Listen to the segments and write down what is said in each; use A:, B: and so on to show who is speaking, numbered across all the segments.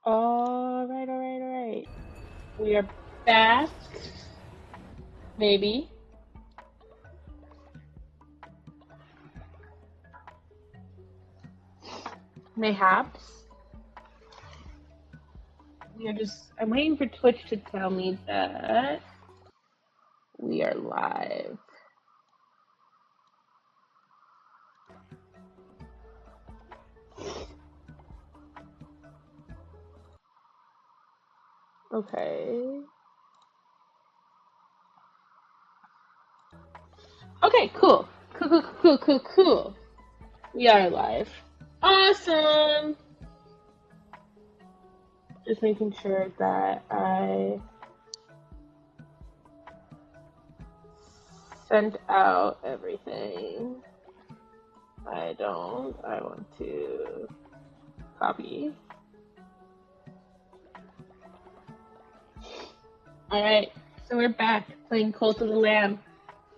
A: Alright. We are back. Maybe. Mayhaps. I'm waiting for Twitch to tell me that we are live. Okay. Okay, cool. Cool. We are live. Awesome! Just making sure that I sent out everything. I want to copy. Alright, so we're back playing Cult of the Lamb.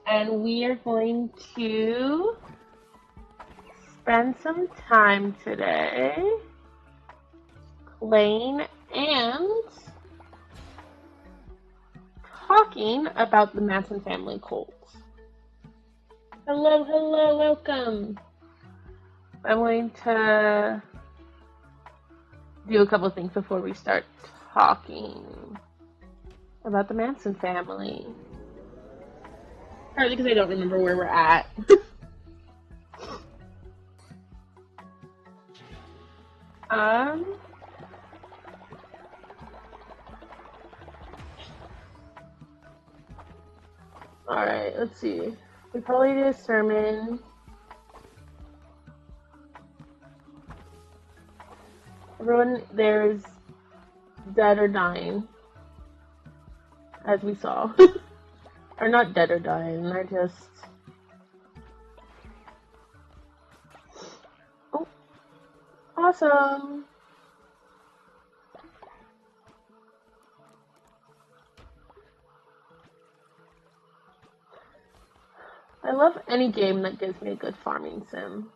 A: And we are going to spend some time today playing and talking about the Manson Family cult. Hello, welcome. I'm going to do a couple of things before we start talking about the Manson family. Partly because I don't remember where we're at. Alright, let's see. We probably did a sermon. Everyone there is dead or dying, as we saw. Or not dead or dying, they're just... Oh, awesome! I love any game that gives me a good farming sim.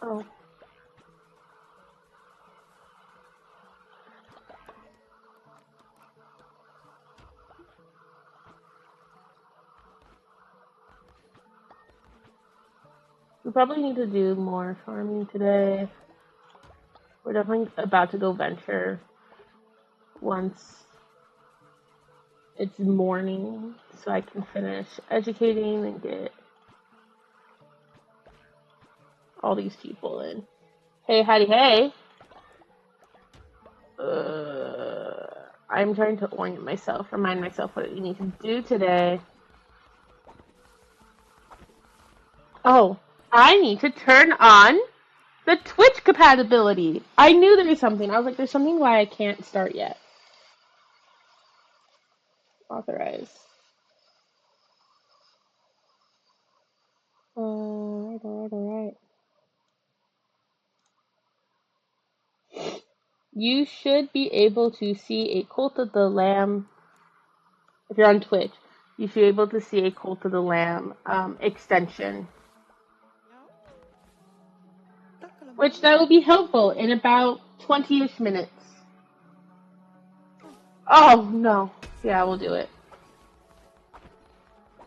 A: Oh. We probably need to do more farming today. We're definitely about to go venture once it's morning so I can finish educating and get all these people in. Hey, Howdy Hey! I'm trying to orient myself, remind myself what you need to do today. Oh, I need to turn on the Twitch compatibility. I knew there was something. I was like, there's something why I can't start yet. Authorize. Alright. You should be able to see a Cult of the Lamb. If you're on Twitch, you should be able to see a Cult of the Lamb extension. Which that will be helpful in about 20-ish minutes. Oh, no. Yeah, we'll do it.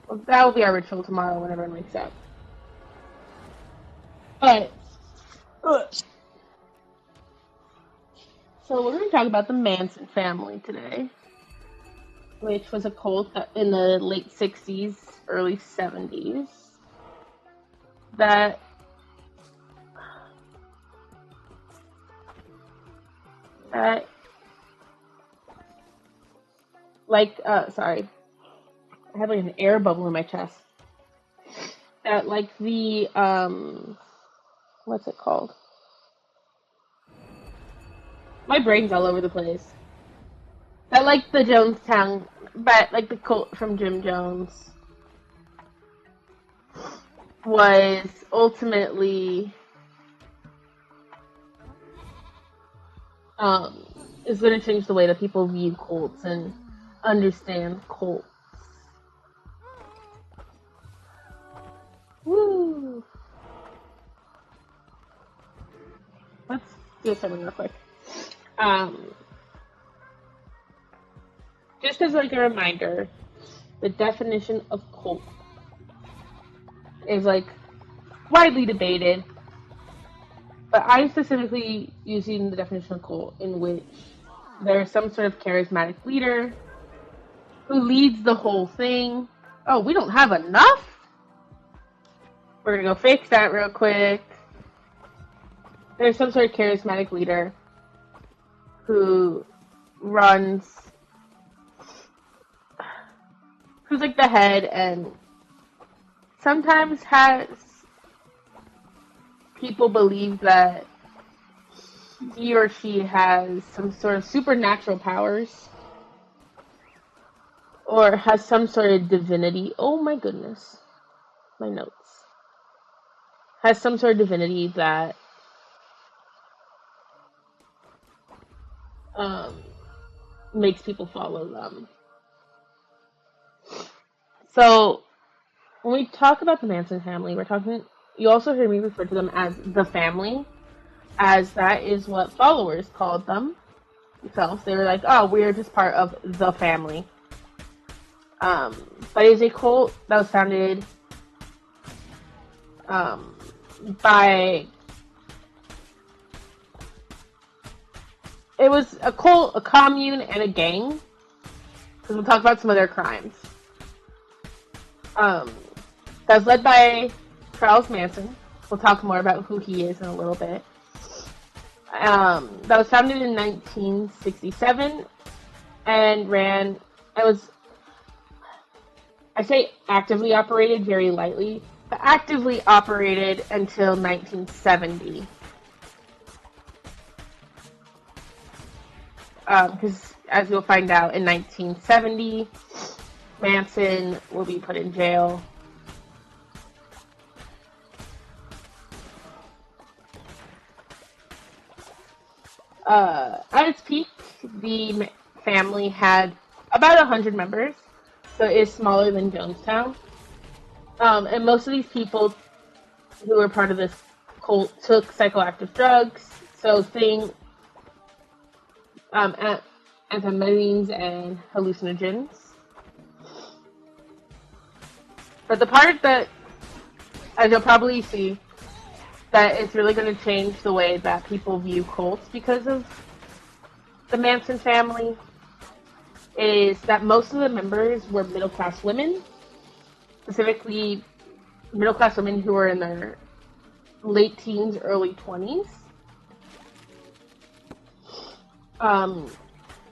A: Well, that will be our ritual tomorrow when everyone wakes up. But, so we're going to talk about the Manson family today, which was a cult in the late 60s, early 70s, that sorry, I have like an air bubble in my chest. That like the, what's it called? My brain's all over the place. That like the Jonestown, but like the cult from Jim Jones was ultimately is going to change the way that people view cults and understand cults. Woo! Let's do something real quick. Um, just as like a reminder, the definition of cult is like widely debated, but I'm specifically using the definition of cult in which there is some sort of charismatic leader who leads the whole thing. Oh, we don't have enough? We're gonna go fix that real quick. There's some sort of charismatic leader who runs, who's like the head and sometimes has people believe that he or she has some sort of supernatural powers or has some sort of divinity. Oh my goodness. My notes. Has some sort of divinity that makes people follow them. So when we talk about the Manson family, we're talking. You also hear me refer to them as the family, as that is what followers called themselves. They were like, "Oh, we're just part of the family." But it's a cult that was founded by. It was a cult, a commune, and a gang. Because we'll talk about some of their crimes. That was led by Charles Manson. We'll talk more about who he is in a little bit. That was founded in 1967 and ran. It was, I say actively operated very lightly, but actively operated until 1970. Because as you'll find out, in 1970, Manson will be put in jail. At its peak, the family had about 100 members, so it is smaller than Jonestown. And most of these people who were part of this cult took psychoactive drugs, so things, amphetamines and hallucinogens. But the part that, as you'll probably see, that it's really going to change the way that people view cults because of the Manson family is that most of the members were middle-class women, specifically middle-class women who were in their late teens, early 20s,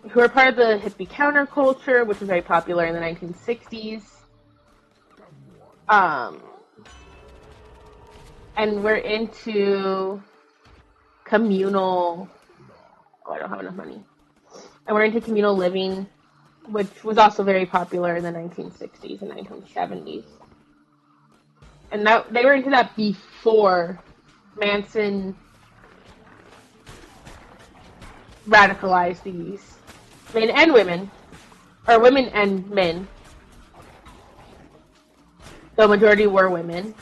A: who were part of the hippie counterculture, which was very popular in the 1960s. And we're into communal. Oh, I don't have enough money. And we're into communal living, which was also very popular in the 1960s and 1970s. And that they were into that before Manson radicalized these men and women, or women and men. The majority were women.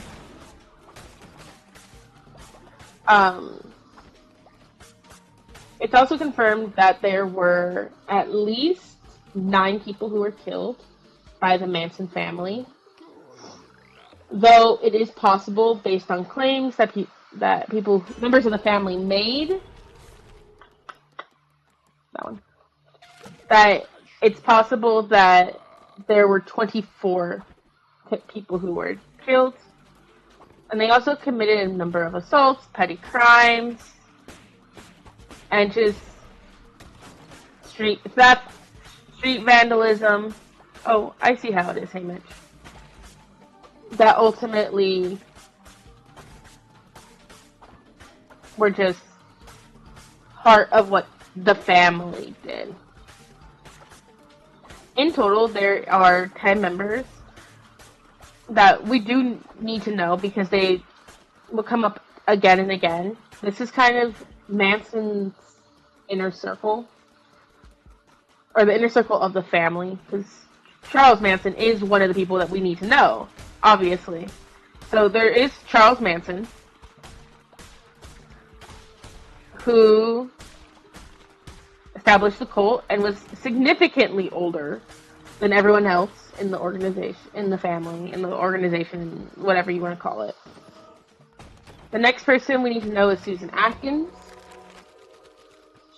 A: It's also confirmed that there were at least 9 people who were killed by the Manson family. Though it is possible, based on claims that people, members of the family made, that it's possible that there were 24 people who were killed. And they also committed a number of assaults, petty crimes, and just street theft, street vandalism. Oh, I see how it is, hey Mitch. That ultimately were just part of what the family did. In total, there are 10 members that we do need to know because they will come up again and again. This is kind of Manson's inner circle, or the inner circle of the family, because Charles Manson is one of the people that we need to know, obviously. So there is Charles Manson, who established the cult and was significantly older than everyone else in the organization, in the family, in the organization, whatever you want to call it. The next person we need to know is Susan Atkins.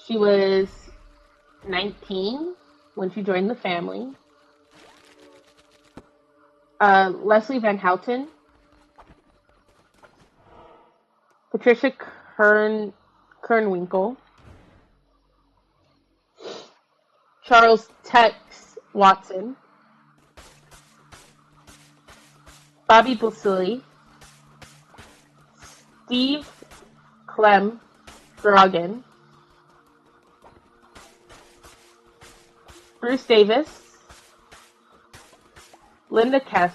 A: She was 19 when she joined the family. Leslie Van Houten. Patricia Kernwinkle. Charles Tex Watson. Bobby Basili. Steve Clem Drogan. Bruce Davis. Linda Caspian.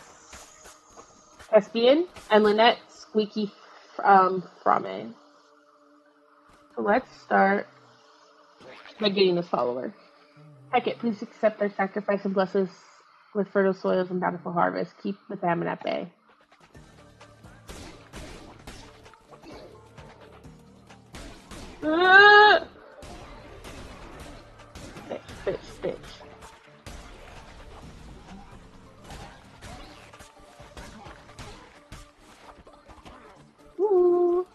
A: And Lynette Squeaky Frame. So let's start by getting this follower. Hecate, please accept their sacrifice and bless us with fertile soils and bountiful harvest. Keep the famine at bay. Bitch. Ooh.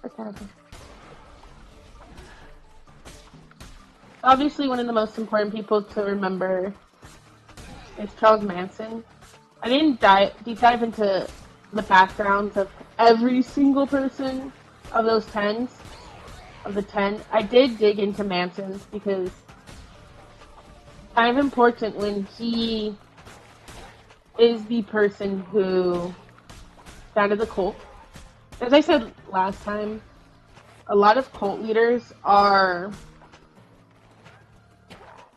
A: Okay. Obviously, one of the most important people to remember is Charles Manson. I didn't deep dive into the backgrounds of every single person of those 10s, of the 10. I did dig into Manson's because it's kind of important when he is the person who founded the cult. As I said last time, a lot of cult leaders are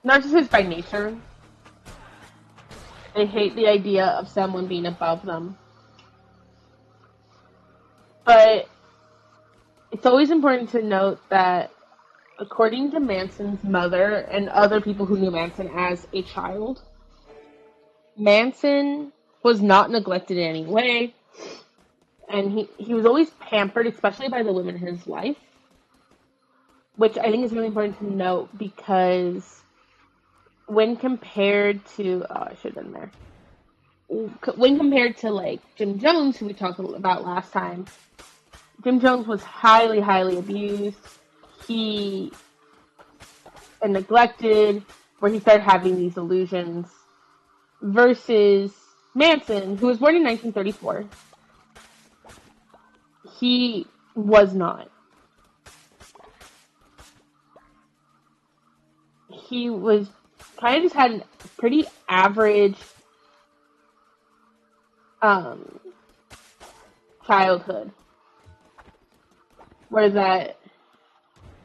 A: narcissists by nature. They hate the idea of someone being above them. But it's always important to note that according to Manson's mother and other people who knew Manson as a child, Manson was not neglected in any way. And he was always pampered, especially by the women in his life. Which I think is really important to note because when compared to... Oh, I should have been there. When compared to, like, Jim Jones, who we talked about last time, Jim Jones was highly, highly abused. And neglected, where he started having these illusions. Versus Manson, who was born in 1934. He was not. He was kind of just had a pretty average childhood. Where that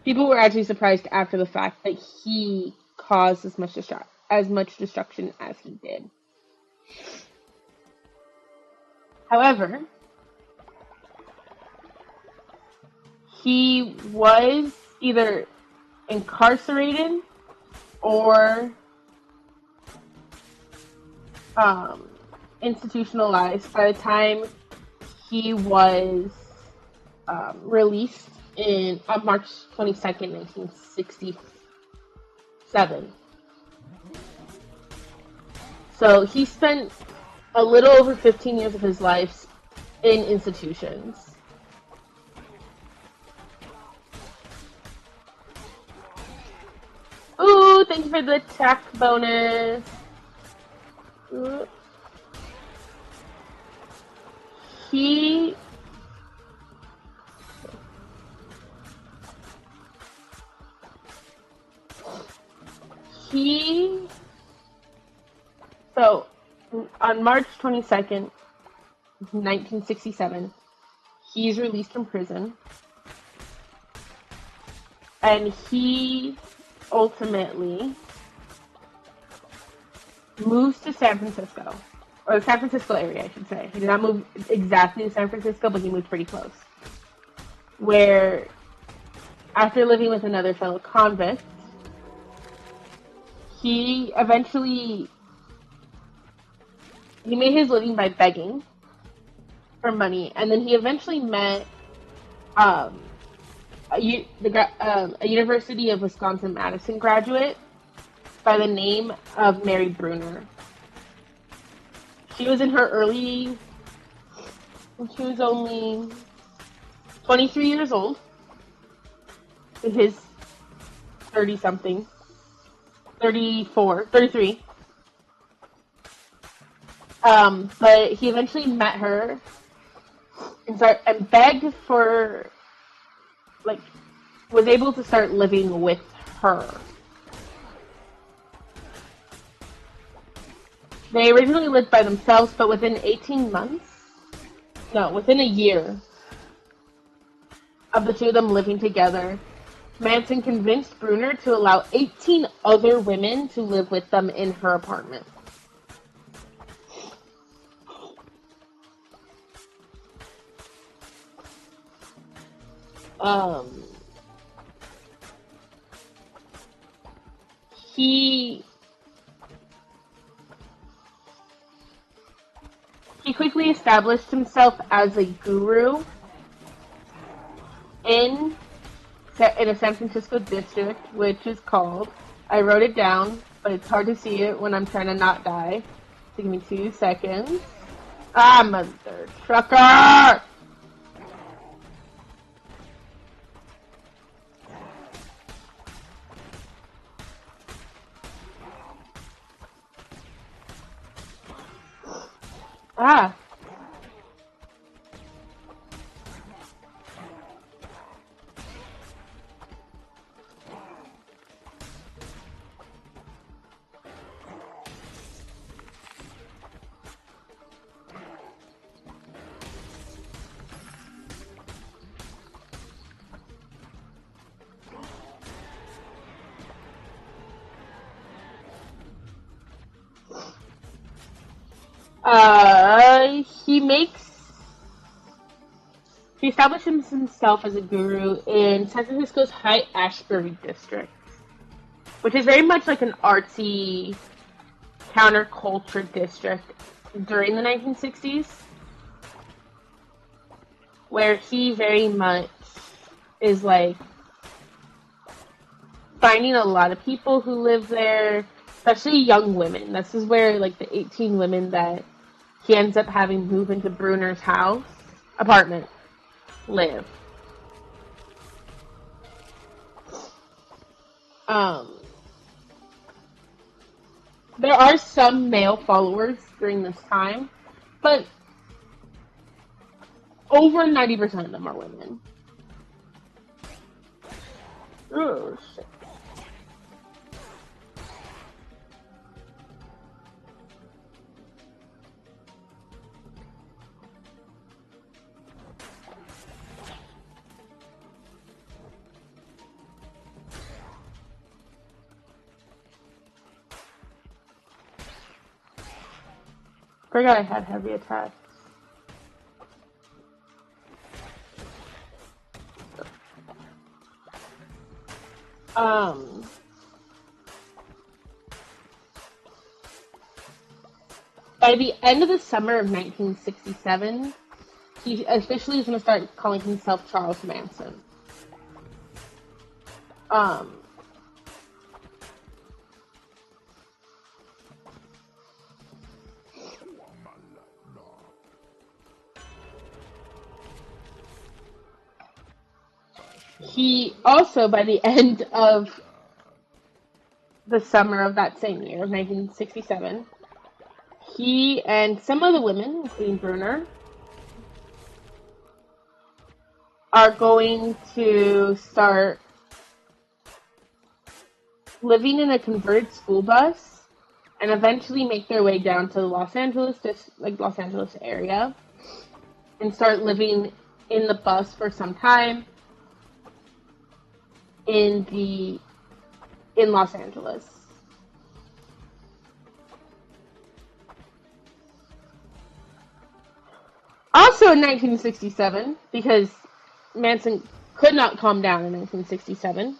A: people were actually surprised after the fact that he caused as much destruction as he did. However, he was either incarcerated or institutionalized by the time he was released on March 22nd, 1967. So he spent a little over 15 years of his life in institutions. Ooh, thank you for the attack bonus. Ooh. So, on March 22nd, 1967, he's released from prison. And he ultimately moves to San Francisco. Or the San Francisco area, I should say. He did not move exactly to San Francisco, but he moved pretty close. Where, after living with another fellow convict, he made his living by begging for money, and then he eventually met Um, a University of Wisconsin-Madison graduate by the name of Mary Bruner. She was in her early, she was only 23 years old, in his 30 something, 34, 33. But he eventually met her and begged for, like, was able to start living with her. They originally lived by themselves, but within 18 months, no, within a year of the two of them living together, Manson convinced Bruner to allow 18 other women to live with them in her apartment. Um, he he quickly established himself as a guru in in a San Francisco district, which is called. I wrote it down, but it's hard to see it when I'm trying to not die. So give me 2 seconds. Ah, mother trucker! Ah. He makes he establishes himself as a guru in San Francisco's High Ashbury district, which is very much like an artsy counterculture district during the 1960s, where he very much is like finding a lot of people who live there, especially young women. This is where like the 18 women that he ends up having move into Bruner's apartment, live. Um, there are some male followers during this time, but over 90% of them are women. Oh, shit. Forgot I had heavy attacks. Um, by the end of the summer of 1967, he officially is going to start calling himself Charles Manson. Um, he also, by the end of the summer of that same year, of 1967, he and some other women, including Bruner, are going to start living in a converted school bus and eventually make their way down to the Los Angeles area and start living in the bus for some time in Los Angeles. Also in 1967, because Manson could not calm down in 1967,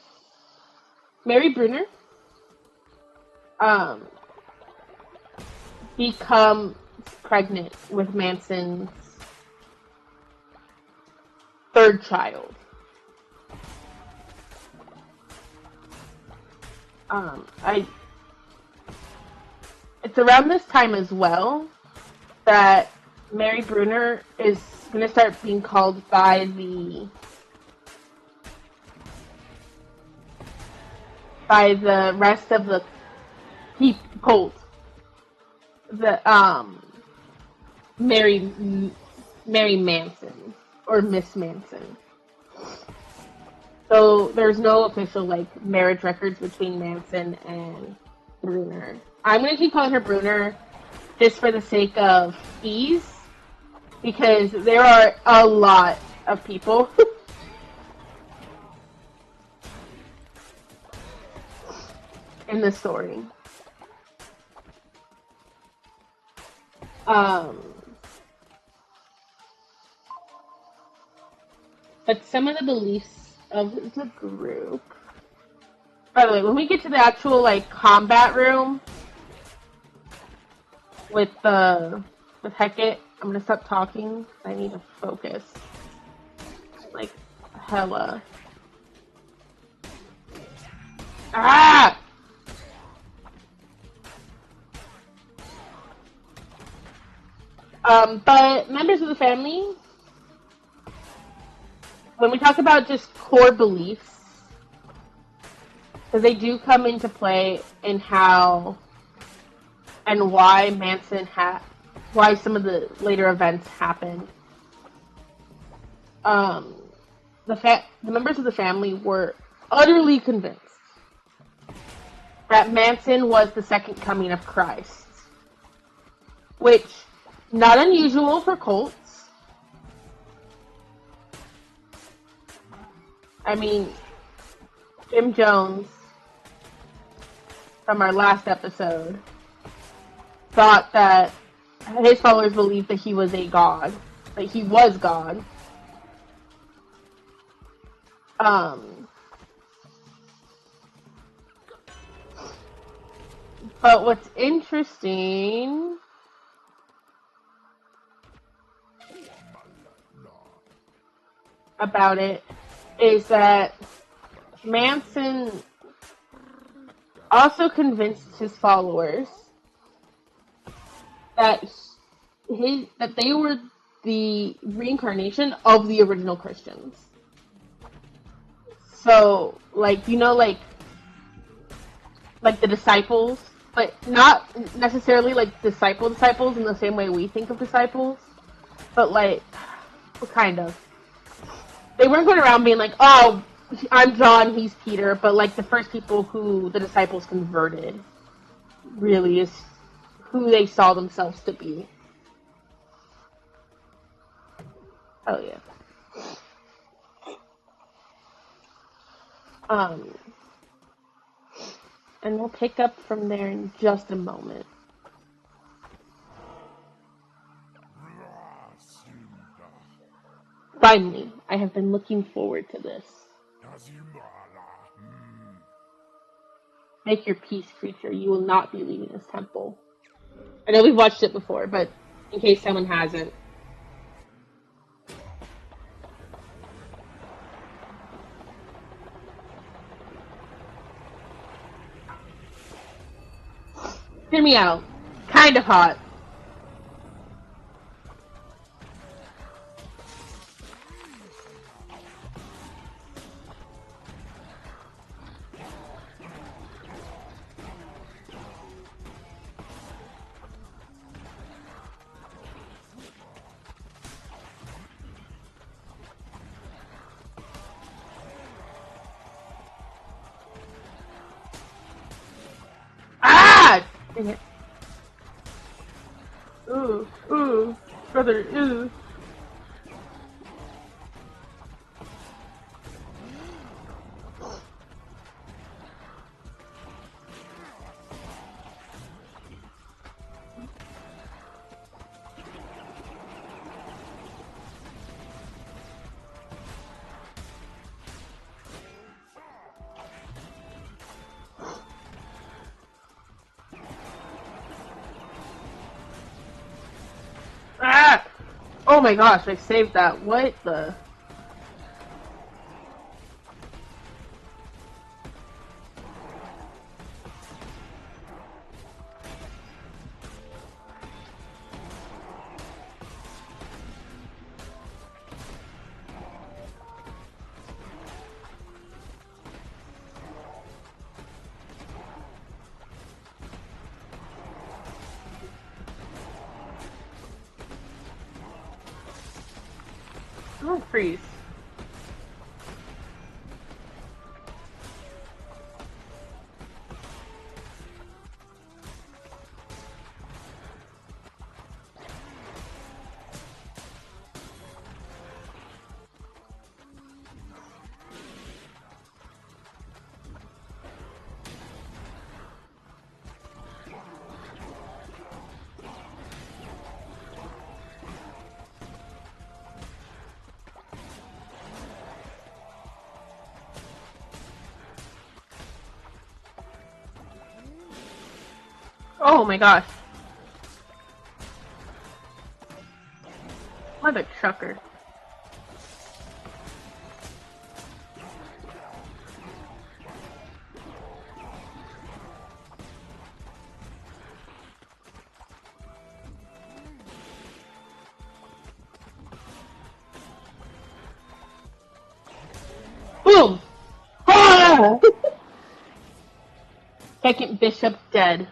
A: Mary Bruner um, becomes pregnant with Manson's third child. I It's around this time as well that Mary Bruner is going to start being called by the rest of the cult, the Mary Manson or Miss Manson. So there's no official like marriage records between Manson and Bruner. I'm gonna keep calling her Bruner just for the sake of ease, because there are a lot of people in the story. But some of the beliefs of the group. By the way, when we get to the actual like combat room with Hecate, I'm gonna stop talking. I need to focus. Like hella. Ah! But members of the family, when we talk about just core beliefs, because they do come into play in how and why why some of the later events happened. The members of the family were utterly convinced that Manson was the second coming of Christ, which not unusual for cults. I mean, Jim Jones, from our last episode, thought that his followers believed that he was a god, that he was God. But what's interesting about it is that Manson also convinced his followers that they were the reincarnation of the original Christians. So, like, you know, like the disciples, but not necessarily like disciples in the same way we think of disciples, but like, kind of. They weren't going around being like, oh, I'm John, he's Peter, but like the first people who the disciples converted really is who they saw themselves to be. Oh yeah. And we'll pick up from there in just a moment. Finally, I have been looking forward to this. Make your peace, creature. You will not be leaving this temple. I know we've watched it before, but in case someone hasn't. Hear me out. Kind of hot. Ah! Dang it. Ooh, brother, ooh. Ah! Oh my gosh, I saved that. What the? I'm gonna freeze. Oh my gosh. Mother trucker. Boom! Ah! Second bishop dead.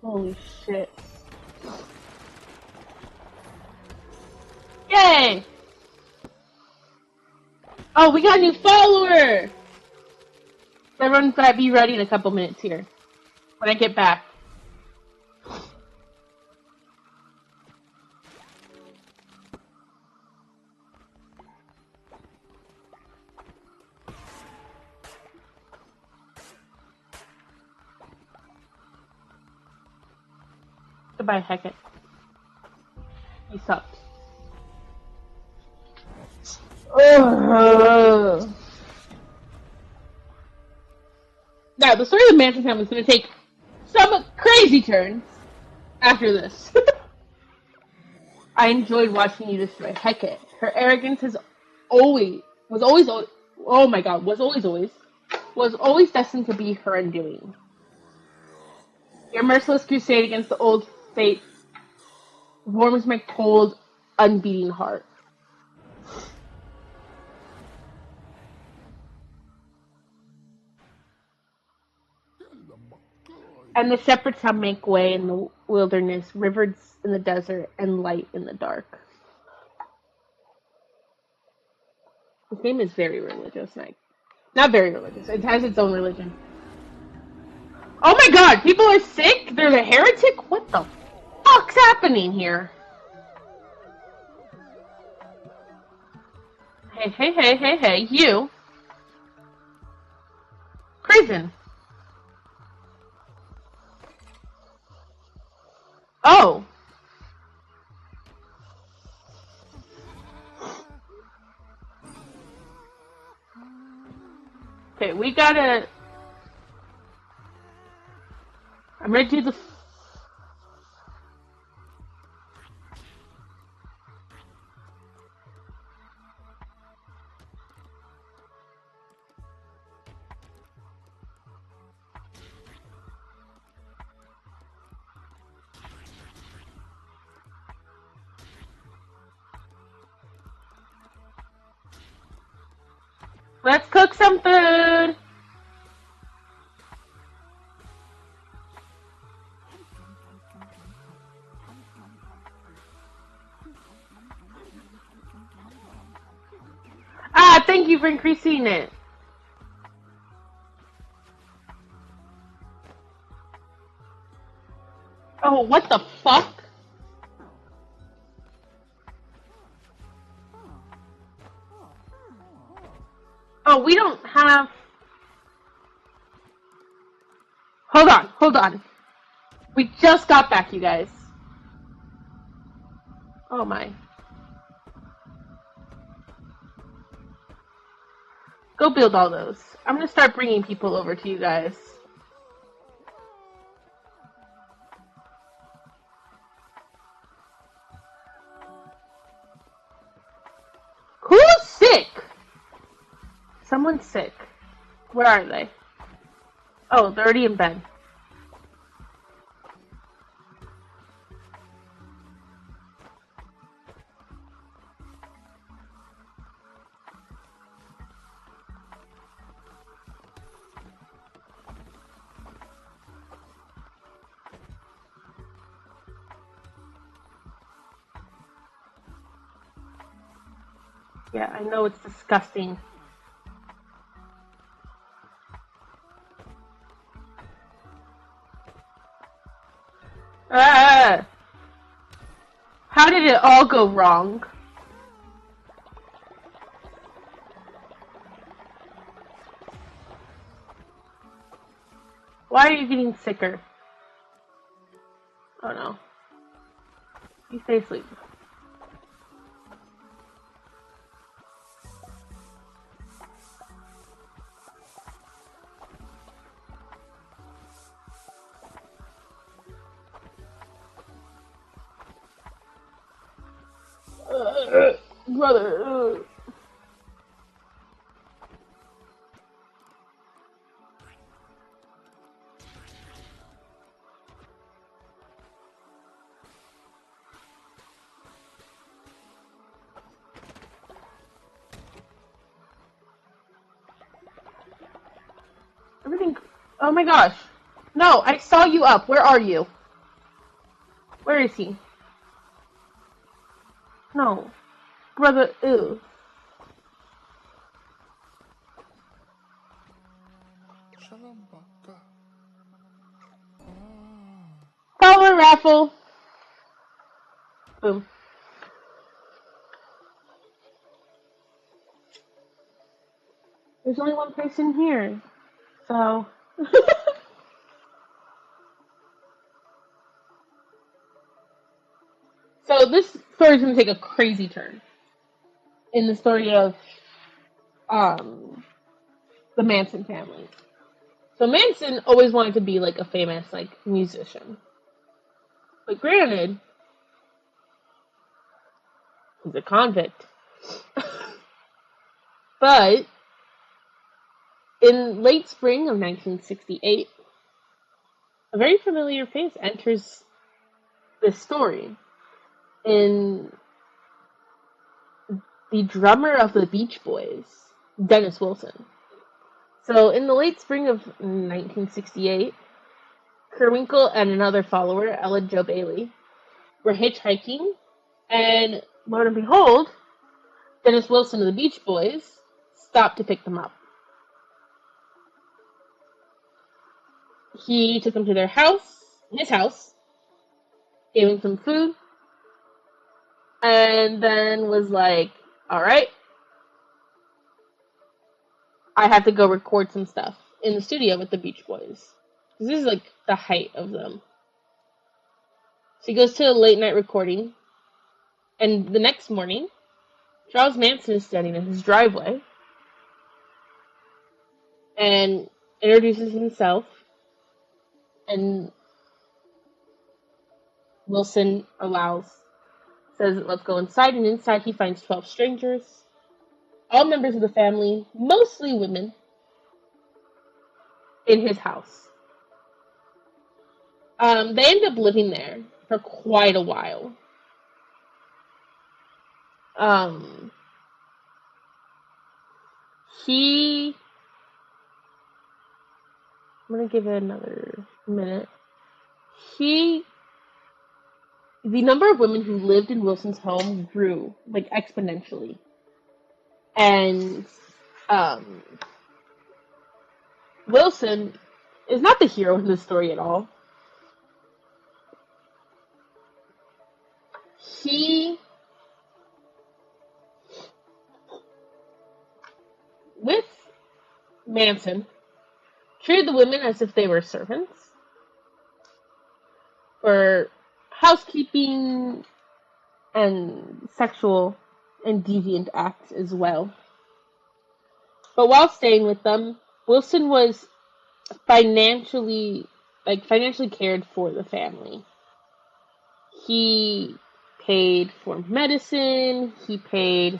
A: Holy shit. Yay! Oh, we got a new follower! Everyone be ready in a couple minutes here. When I get back. Goodbye, Hecate. You sucked. Now, the story of the Manson Family is going to take some crazy turns after this. I enjoyed watching you destroy Hecate. Her arrogance was always destined to be her undoing. Your merciless crusade against the old fate warms my cold, unbeating heart. And the shepherds shall make way in the wilderness, rivers in the desert, and light in the dark. This game is very religious, not very religious. It has its own religion. Oh my god, people are sick? There's a heretic? What the fuck's happening here? Hey, you. Prison. Oh. Okay, we gotta... I'm gonna do the... Let's cook some food! Ah, thank you for increasing it. Oh, what the fuck? Oh, we don't have... Hold on. We just got back, you guys. Oh my. Go build all those. I'm gonna start bringing people over to you guys. Who's sick? Someone's sick. Where are they? Oh, they're already in bed. Yeah, I know it's disgusting. Ah! How did it all go wrong? Why are you getting sicker? Oh no. You stay asleep. Brother. Everything. Oh my gosh. No, I saw you up. Where are you? Where is he? No. Brother, ew. Power raffle. Boom. There's only one person here. So. So this story's gonna take a crazy turn in the story of um the Manson family. So Manson always wanted to be like a famous like musician. But granted, he's a convict. But in late spring of 1968, a very familiar face enters this story in the drummer of the Beach Boys, Dennis Wilson. So in the late spring of 1968, Kerwinkle and another follower, Ella Jo Bailey, were hitchhiking, and lo and behold, Dennis Wilson of the Beach Boys stopped to pick them up. He took them to his house, gave them some food, and then was like, all right, I have to go record some stuff in the studio with the Beach Boys. This is like the height of them. So he goes to a late night recording, and the next morning, Charles Manson is standing in his driveway and introduces himself, and Wilson says, let's go inside, and inside he finds 12 strangers, all members of the family, mostly women, in his house. They end up living there for quite a while. Um, he, I'm gonna give it another minute. The number of women who lived in Wilson's home grew like exponentially, and um, Wilson is not the hero in this story at all. He, with Manson, treated the women as if they were servants for housekeeping and sexual and deviant acts as well. But while staying with them, Wilson was financially cared for the family. He paid for medicine, he paid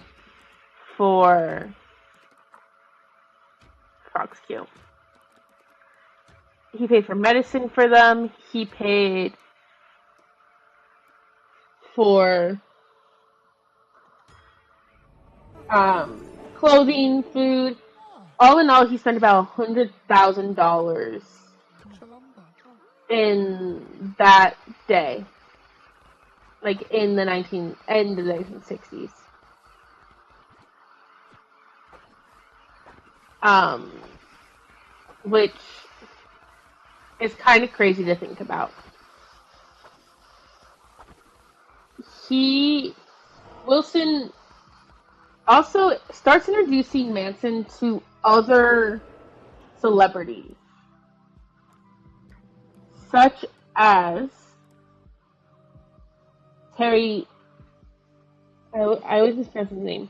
A: for Frog's cute. He paid for medicine for them, he paid for clothing, food. All in all, he spent about $100,000 in that day, like in the 1960s. um, which is kind of crazy to think about. He Wilson also starts introducing Manson to other celebrities, such as Terry. I always mispronounce his name.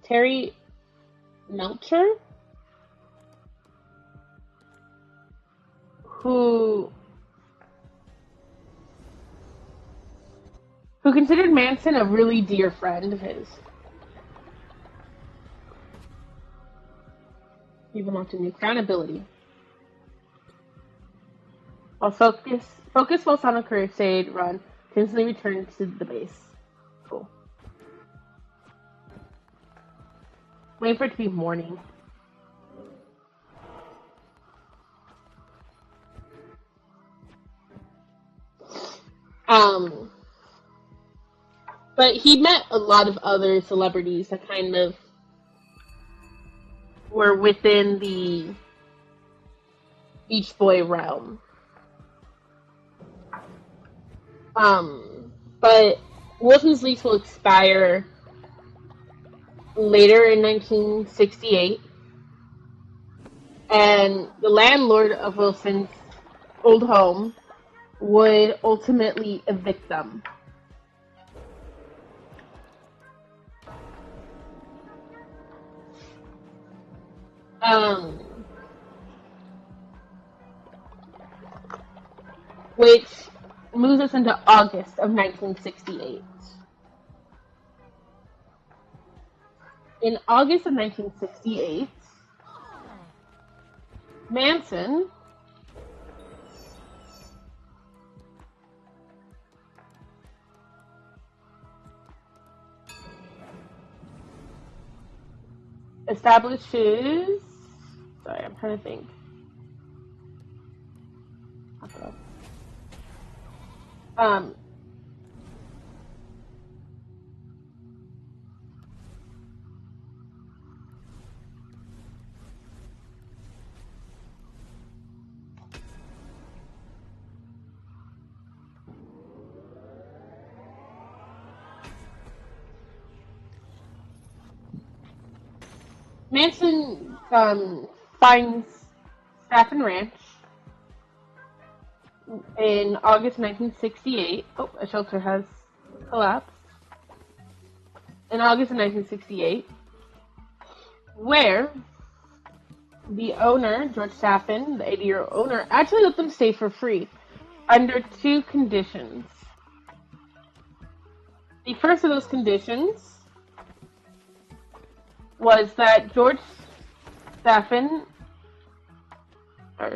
A: Terry Melcher, who considered Manson a really dear friend of his. Even launched a new crown ability. While focus while on a crusade run, to instantly return to the base. Cool. Waiting for it to be morning. But he met a lot of other celebrities that kind of were within the Beach Boy realm. But Wilson's lease will expire later in 1968, and the landlord of Wilson's old home would ultimately evict them. Which moves us into August of 1968. In August of 1968, Manson establishes. Sorry, I'm trying to think. Manson finds Staffen Ranch in August 1968. Oh, a shelter has collapsed. In August of 1968, where the owner, George Staffen, the 80-year-old owner, actually let them stay for free under two conditions. The first of those conditions was that George Staffen, oh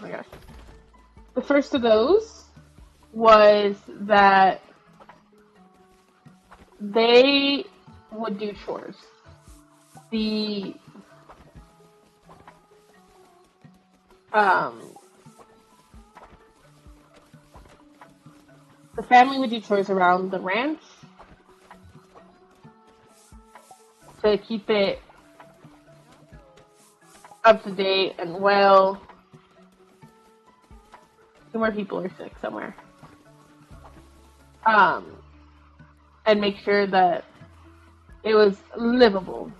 A: my gosh, the first of those was that they would do chores. The family would do chores around the ranch to keep it up to date and well. Two more people are sick somewhere. And make sure that it was livable.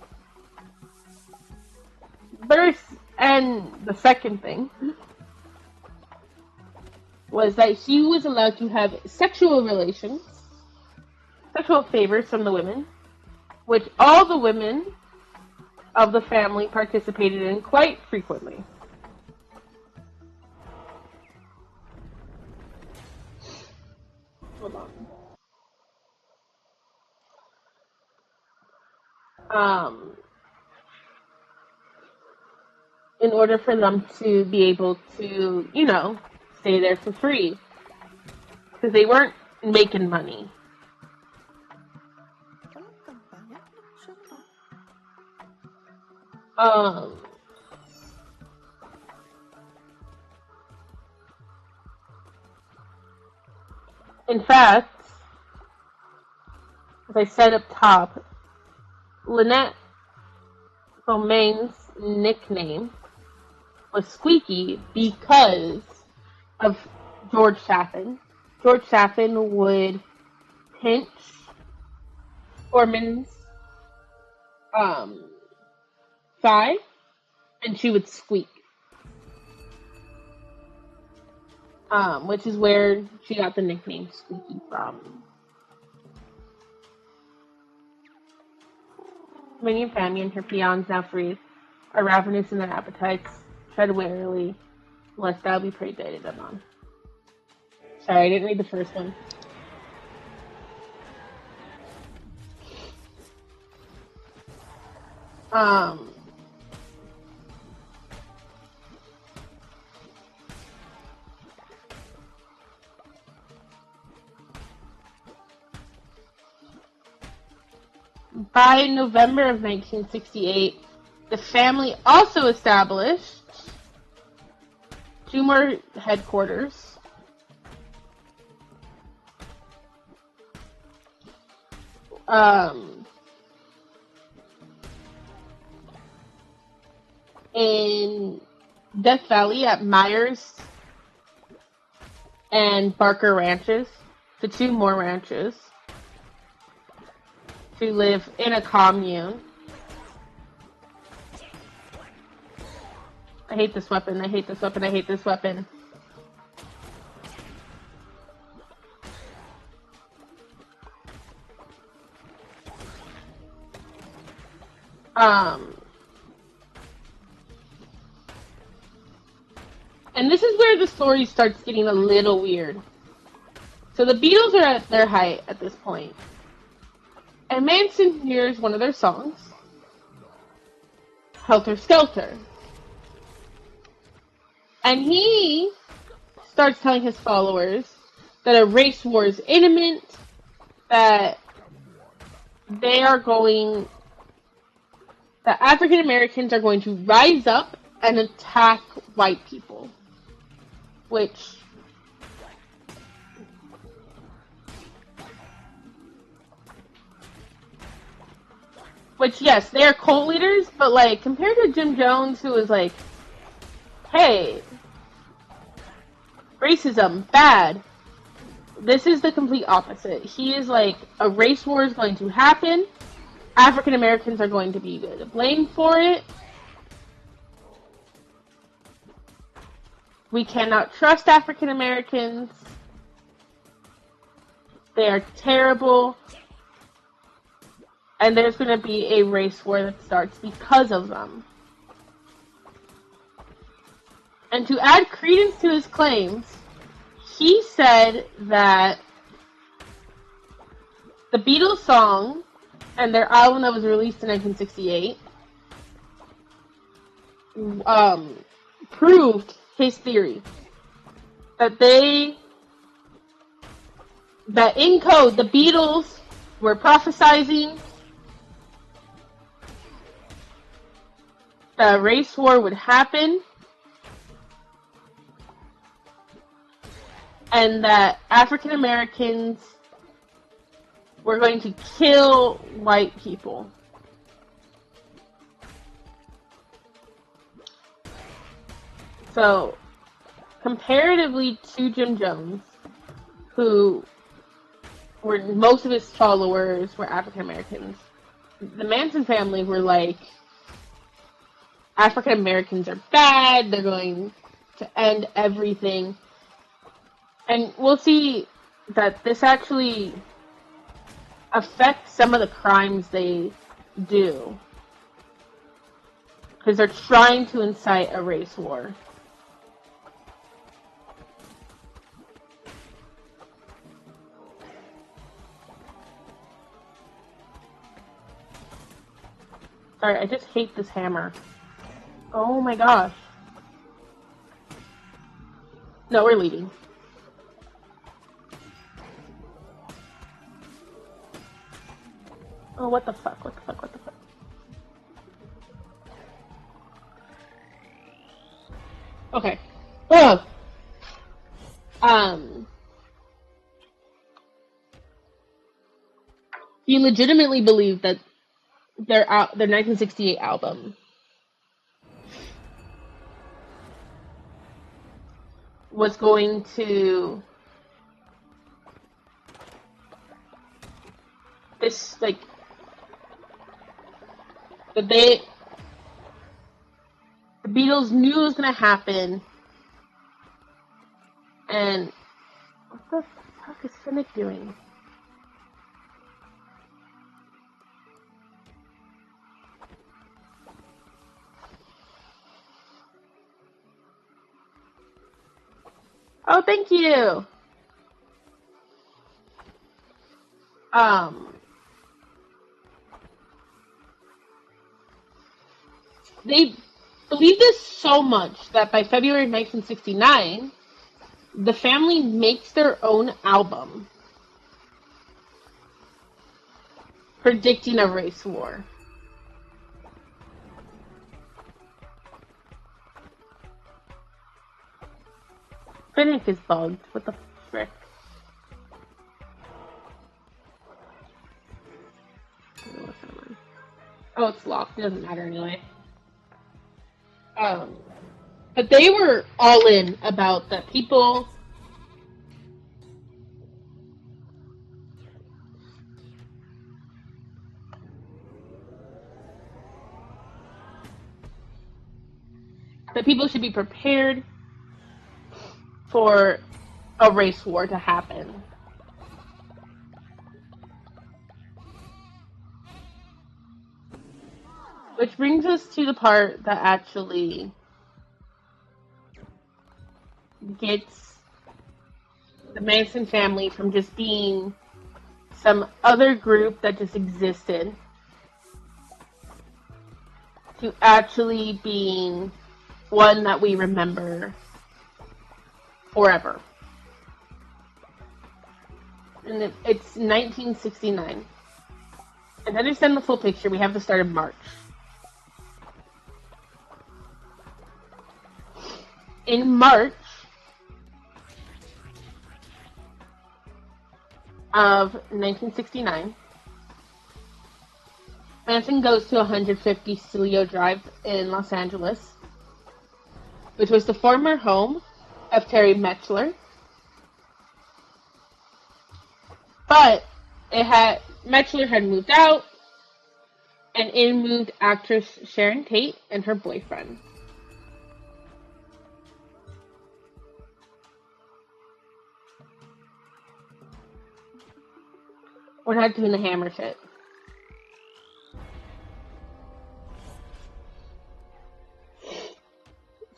A: And the second thing was that he was allowed to have sexual favors from the women, which all the women of the family participated in quite frequently. Hold on. In order for them to be able to, stay there for free. Because they weren't making money. In fact, as I said up top, Lynette Maine's nickname was Squeaky because of George Chaffin. George Chaffin would pinch Foreman's thigh, and she would squeak. Which is where she got the nickname Squeaky from. Many Fanny and her peons, now free, are ravenous in their appetites. Tread warily, lest thou be prey dated on. Sorry, I didn't read the first one. By November of 1968, the family also established 2 more headquarters. In Death Valley at Myers and Barker ranches, to 2 more ranches, to live in a commune. I hate this weapon, I hate this weapon, I hate this weapon. And this is where the story starts getting a little weird. So the Beatles are at their height at this point. And Manson hears one of their songs, Helter Skelter. And he starts telling his followers that a race war is imminent, that African Americans are going to rise up and attack white people. Which yes, they are cult leaders, but like compared to Jim Jones, who was like, hey, racism, bad. This is the complete opposite. He is like, a race war is going to happen. African Americans are going to be blamed for it. We cannot trust African Americans. They are terrible. And there's going to be a race war that starts because of them. And to add credence to his claims, he said that the Beatles song and their album that was released in 1968 proved his theory that in code the Beatles were prophesizing that a race war would happen and that African Americans were going to kill white people. So, comparatively to Jim Jones, who most of his followers were African Americans, the Manson family were like, African Americans are bad, they're going to end everything. And we'll see that this actually affects some of the crimes they do. Because they're trying to incite a race war. Sorry, I just hate this hammer. Oh my gosh. No, we're leaving. Oh, what the fuck, what the fuck, what the fuck. Okay. Ugh. He legitimately believed that their 1968 album was going to this like that the Beatles knew it was gonna happen, and what the fuck is Finnick doing? Oh, thank you. Um, they believe this so much that by February 1969, the family makes their own album predicting a race war. Finnick is bugged. What the frick? Oh, it's locked. It doesn't matter anyway. But they were all in about the people. That people should be prepared for a race war to happen. Which brings us to the part that actually gets the Manson family from just being some other group that just existed to actually being one that we remember forever. And it's 1969. And to understand the full picture, we have to start in March. In March of 1969, Manson goes to 150 Celio Drive in Los Angeles, which was the former home of Terry Metzler. But Metzler had moved out, and in moved actress Sharon Tate and her boyfriend. We're not doing the hammer shit.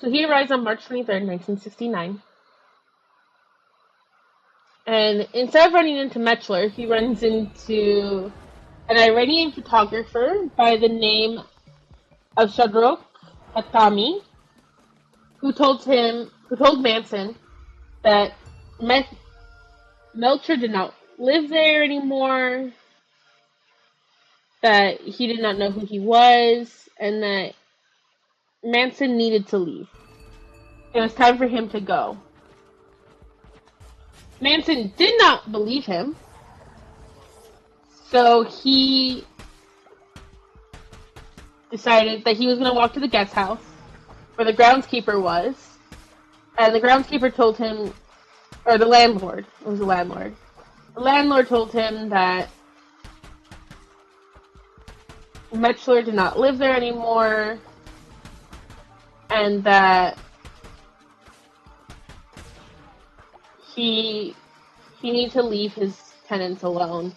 A: So he arrives on March 23rd, 1969. And instead of running into Metzler, he runs into an Iranian photographer by the name of Shadrokh Hatami, who told Manson that Melcher did not live there anymore, that he did not know who he was, and that Manson needed to leave. It was time for him to go. Manson did not believe him, so he decided that he was going to walk to the guest house where the groundskeeper was, and the groundskeeper told him, or the landlord, it was the landlord. The landlord told him that Metzler did not live there anymore, and that he needed to leave his tenants alone.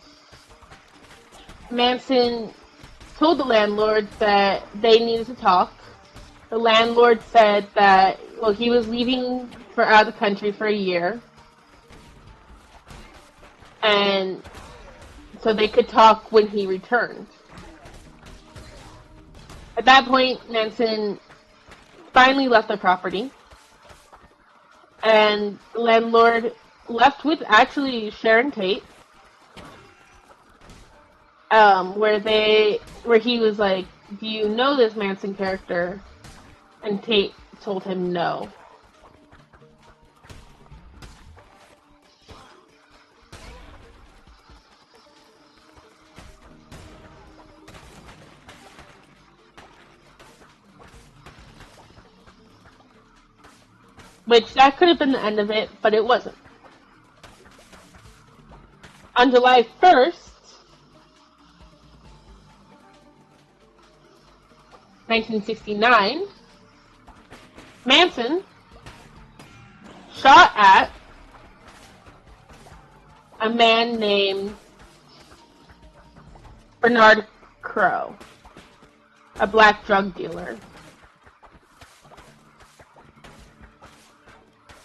A: Manson told the landlord that they needed to talk. The landlord said that, well, he was leaving for out of the country for a year, and so they could talk when he returned. At that point, Manson finally left the property, and the landlord left with actually Sharon Tate, where he was like, "Do you know this Manson character?" And Tate told him no. which that could have been the end of it, but it wasn't. On July 1st, 1969, Manson shot at a man named Bernard Crowe, a black drug dealer.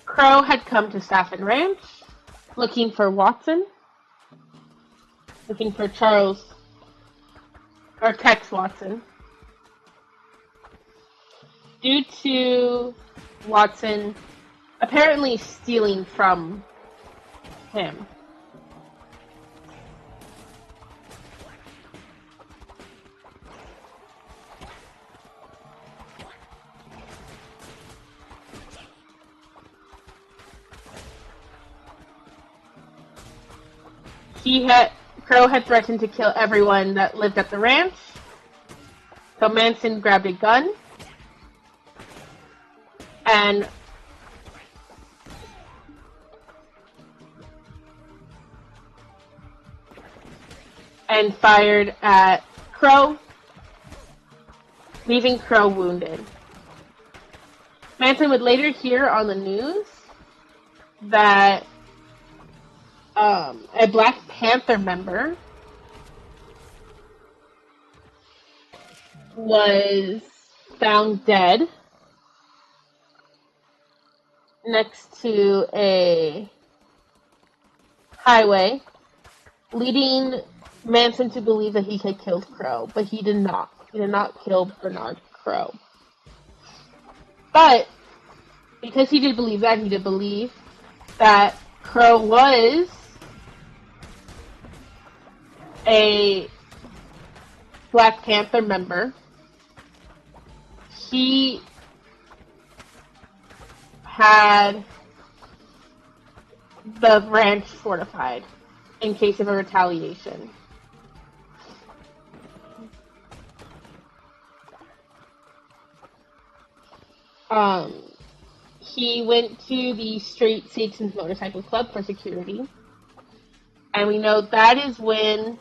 A: Crowe had come to Saffron Ranch looking for Watson, looking for Tex Watson. Due to Watson apparently stealing from him. Crowe had threatened to kill everyone that lived at the ranch, so Manson grabbed a gun and fired at Crowe, leaving Crowe wounded. Manson would later hear on the news that a Black Panther member was found dead next to a highway, leading Manson to believe that he had killed Crowe, but he did not. He did not kill Bernard Crowe. But because he did believe that, he did believe that Crowe was a Black Panther member. He had the ranch fortified in case of a retaliation. He went to the Street Citizens Motorcycle Club for security. And we know that is when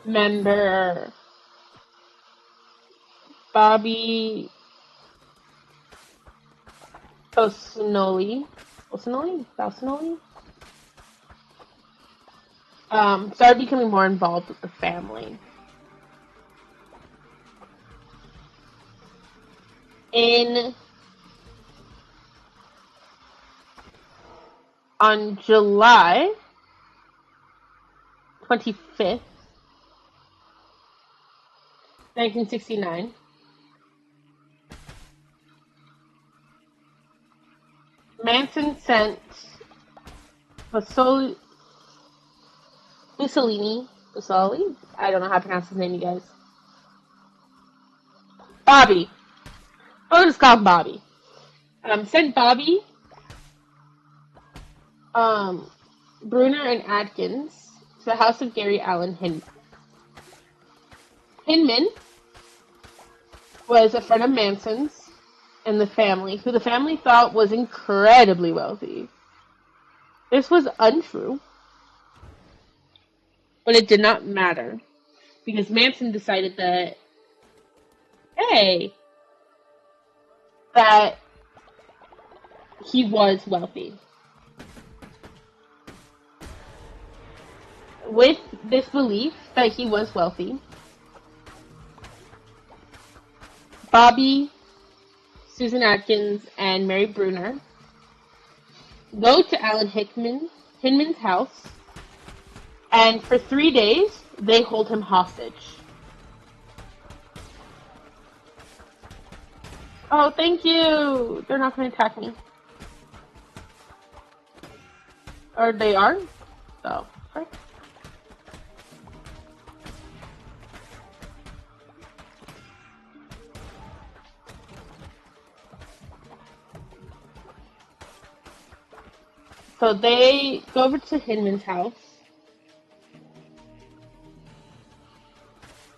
A: member Bobby Bosinoli started becoming more involved with the family. On July 25th, 1969, Manson sent Mussolini, I don't know how to pronounce his name, you guys. Bobby. I'll just call him Bobby. Sent Bobby, Bruner and Adkins to the house of Gary Allen Hinman. Hinman was a friend of Manson's and the family, who the family thought was incredibly wealthy. This was untrue, but it did not matter, because Manson decided that, that he was wealthy. With this belief that he was wealthy, Bobby, Susan Atkins, and Mary Bruner go to Alan Hinman's house, and for 3 days, they hold him hostage. Oh, thank you! They're not going to attack me. Or they are? Oh, sorry. So they go over to Hinman's house.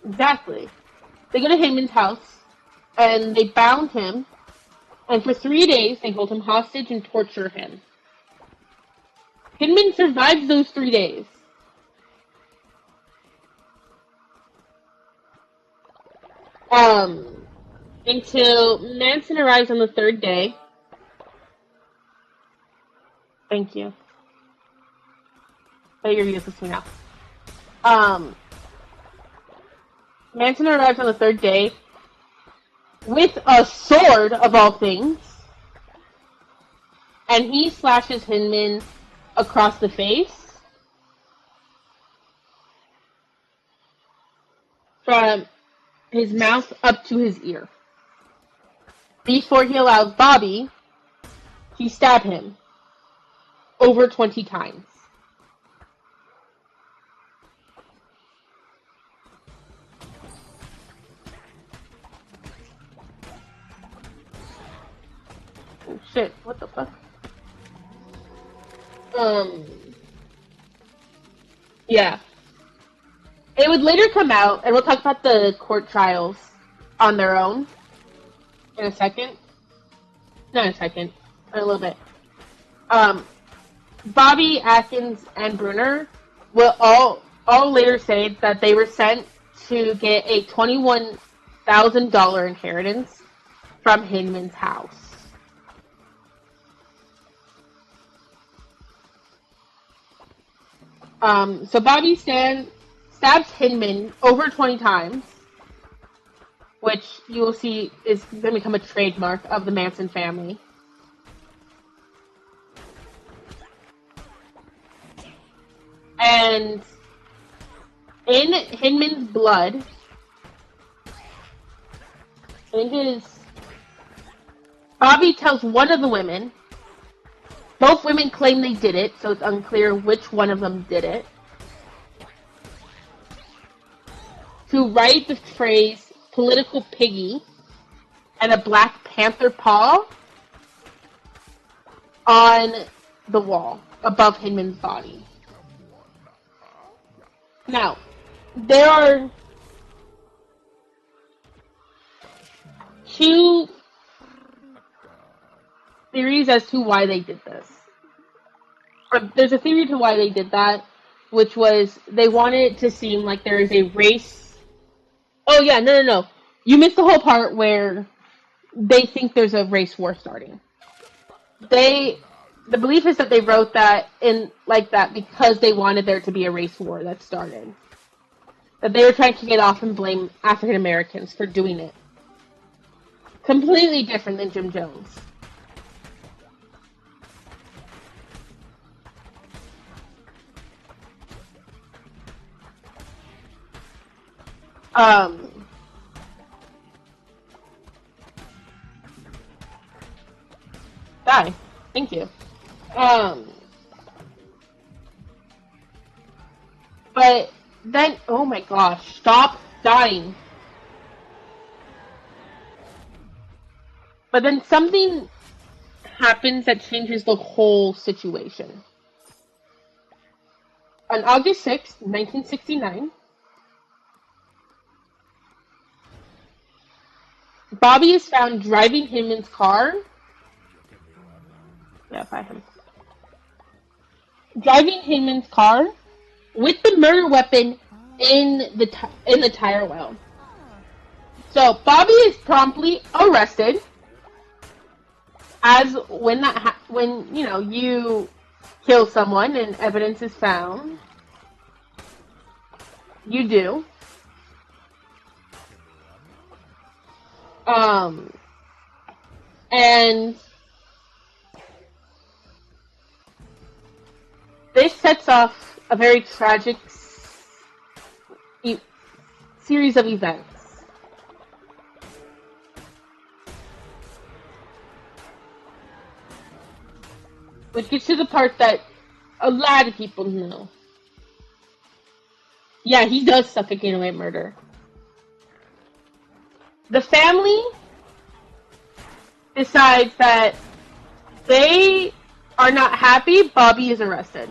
A: Exactly. They go to Hinman's house, and they bound him And for 3 days, they hold him hostage and torture him. Hinman survives those 3 days. Until Manson arrives on the third day. Thank you. But you're useless to me now. Manson arrives on the third day with a sword, of all things, and he slashes Hinman across the face from his mouth up to his ear. Before he allows Bobby to stab him over 20 times. Oh shit, what the fuck? Yeah. It would later come out, and we'll talk about the court trials on their own in a second. Not in a second, in a little bit. Bobby, Atkins, and Brunner will all later say that they were sent to get a $21,000 inheritance from Hinman's house. So Bobby stabs Hinman over 20 times, which you will see is going to become a trademark of the Manson family. And in Hinman's blood, Bobby tells one of the women, both women claim they did it, so it's unclear which one of them did it, to write the phrase political piggy and a Black Panther paw on the wall above Hinman's body. Now, there are two theories as to why they did this. There's a theory to why they did that, which was they wanted it to seem like there is a race. Oh yeah, no. You missed the whole part where they think there's a race war starting. The belief is that they wrote that in like that because they wanted there to be a race war that started. That they were trying to get off and blame African Americans for doing it. Completely different than Jim Jones. Die. Thank you. But then, oh my gosh, stop dying. But then something happens that changes the whole situation. On August 6th, 1969, Bobby is found driving Hinman's car. Yeah, by him. Driving Hinman's car with the murder weapon in the tire well. So Bobby is promptly arrested. As when you kill someone and evidence is found, you do. And this sets off a very tragic series of events. Which gets to the part that a lot of people know. Yeah, he does suck at getting away with murder. The family decides that they are not happy Bobby is arrested.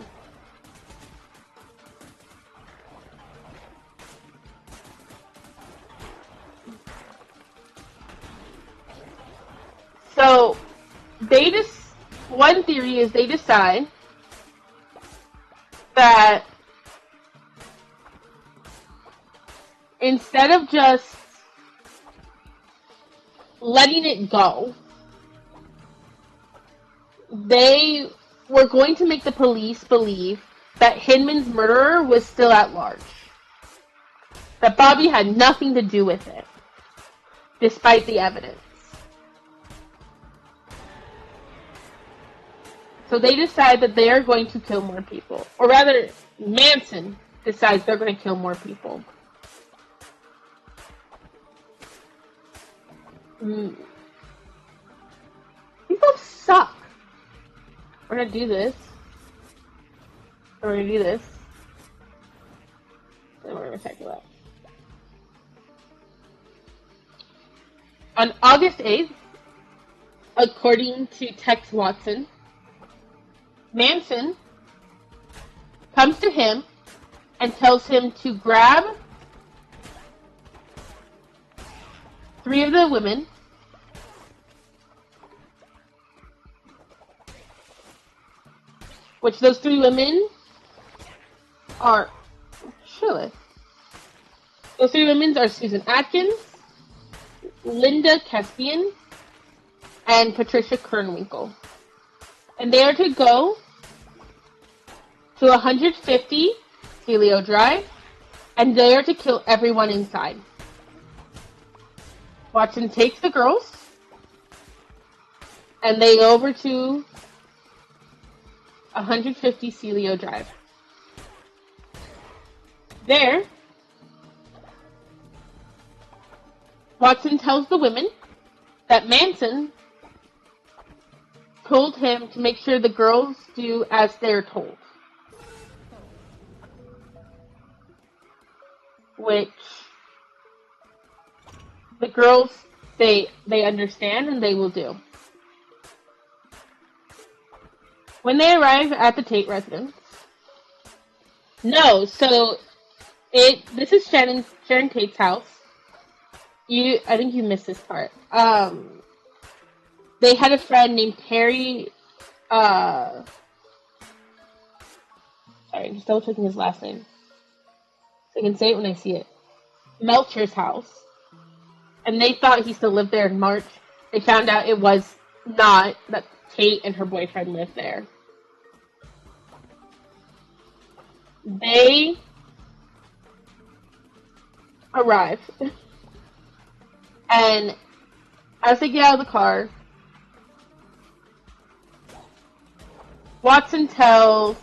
A: So one theory is they decide that instead of just letting it go, they were going to make the police believe that Hinman's murderer was still at large. That Bobby had nothing to do with it, despite the evidence. So they decide that they are going to kill more people. Or rather, Manson decides they're going to kill more people. People suck. We're going to do this. We're going to do this. And we're going to cycle out. On August 8th, according to Tex Watson, Manson comes to him and tells him to grab 3 of the women, which those 3 women are Those 3 women are Susan Atkins, Linda Caspian, and Patricia Kernwinkle. And they are to go to 150 Helio Drive, and they are to kill everyone inside. Watson takes the girls, and they go over to 150 Helio Drive. There, Watson tells the women that Manson told him to make sure the girls do as they're told. Which the girls, they understand and they will do. When they arrive at the Tate residence, this is Sharon Tate's house. I think you missed this part. They had a friend named Terry, sorry, just double checking his last name. So I can say it when I see it. Melcher's house. And they thought he still lived there in March. They found out it was not, that Tate and her boyfriend lived there. They arrive. And as they get out of the car, Watson tells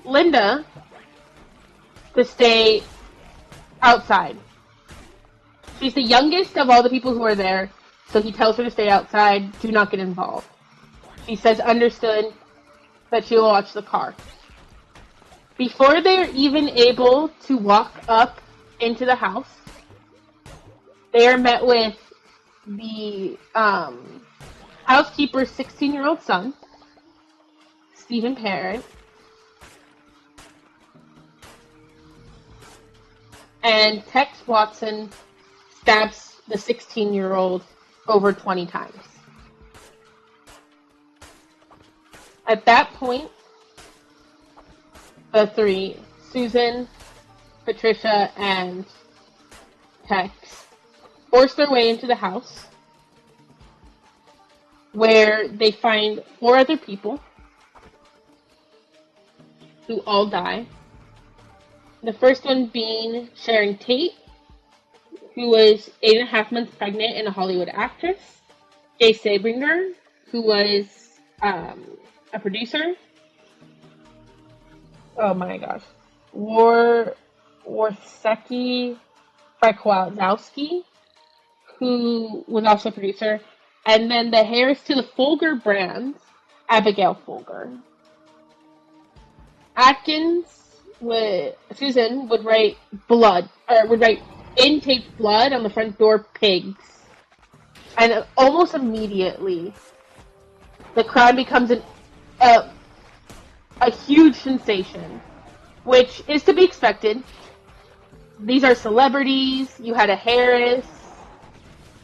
A: Linda to stay outside. She's the youngest of all the people who are there, so he tells her to stay outside, do not get involved. She says understood, that she will watch the car. Before they're even able to walk up into the house, they are met with the housekeeper's 16-year-old son, Stephen Parent, and Tex Watson stabs the 16-year-old over 20 times. At that point, the 3, Susan, Patricia, and Tex, force their way into the house, where they find 4 other people who all die. The first one being Sharon Tate, who was 8.5 months pregnant and a Hollywood actress. Jay Sabringer, who was a producer. Oh my gosh. Warseki Frakwazowski, who was also a producer. And then the heirs to the Folger brands, Abigail Folger. Susan would write in Tate's blood on the front door, pigs. And almost immediately, the crime becomes a huge sensation, which is to be expected. These are celebrities. You had a Harris.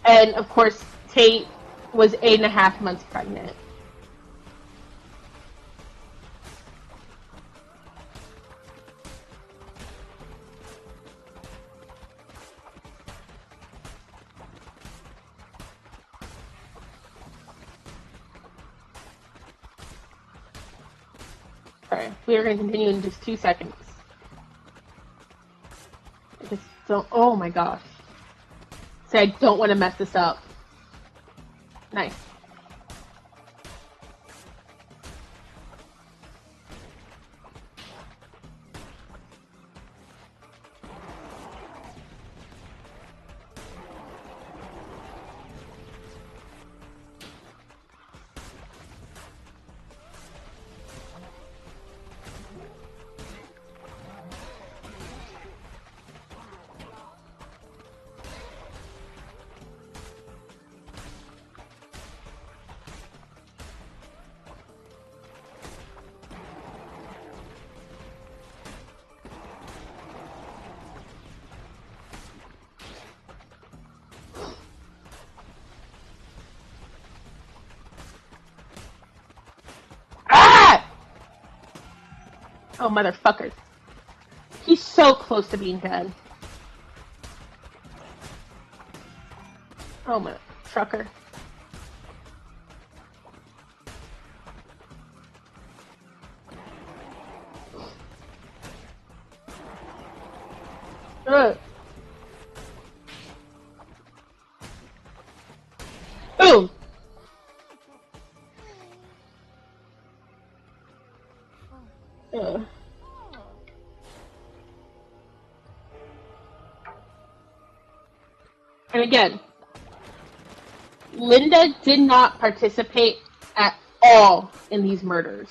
A: And, of course, Tate was 8.5 months pregnant. Sorry, we are going to continue in just 2 seconds. I just don't. Oh my gosh. Say, I don't want to mess this up. Nice. Ah! Oh, motherfuckers. He's so close to being dead. Oh, my trucker. Ugh. Boom! Ugh. And again, Linda did not participate at all in these murders.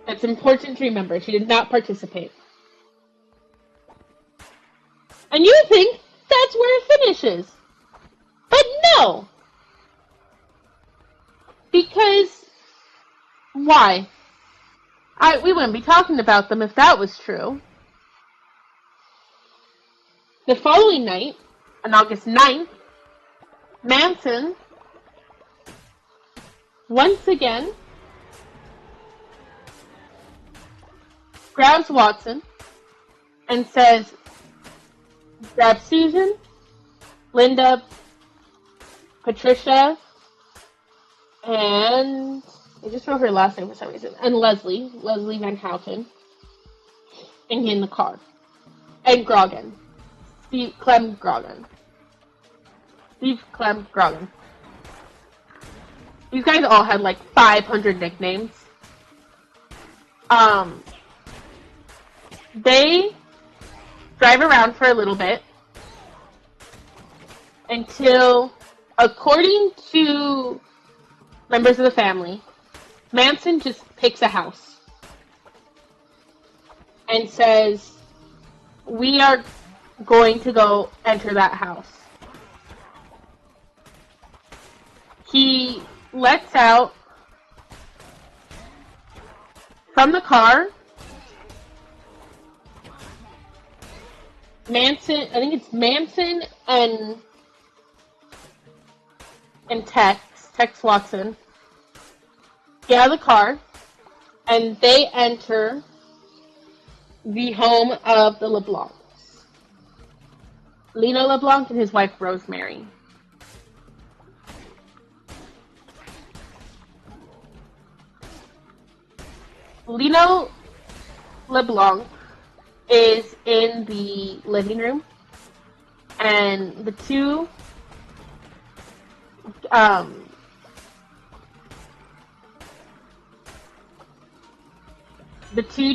A: It's important to remember, she did not participate. And you think that's where it finishes. But no! Because, why? We wouldn't be talking about them if that was true. The following night, on August 9th, Manson, once again, grabs Watson and says, grab Susan, Linda, Patricia, and I just wrote her last name for some reason, and Leslie Van Houten, and get in the car. And Grogan. Steve Clem Grogan. These guys all had like 500 nicknames. They drive around for a little bit until, according to members of the family, Manson just picks a house and says, we are going to go enter that house. He lets out from the car Manson, I think it's Manson and Tex Watson get out of the car, and they enter the home of the LeBlancs. Lino LeBlanc and his wife Rosemary. Lino LeBlanc is in the living room, and the two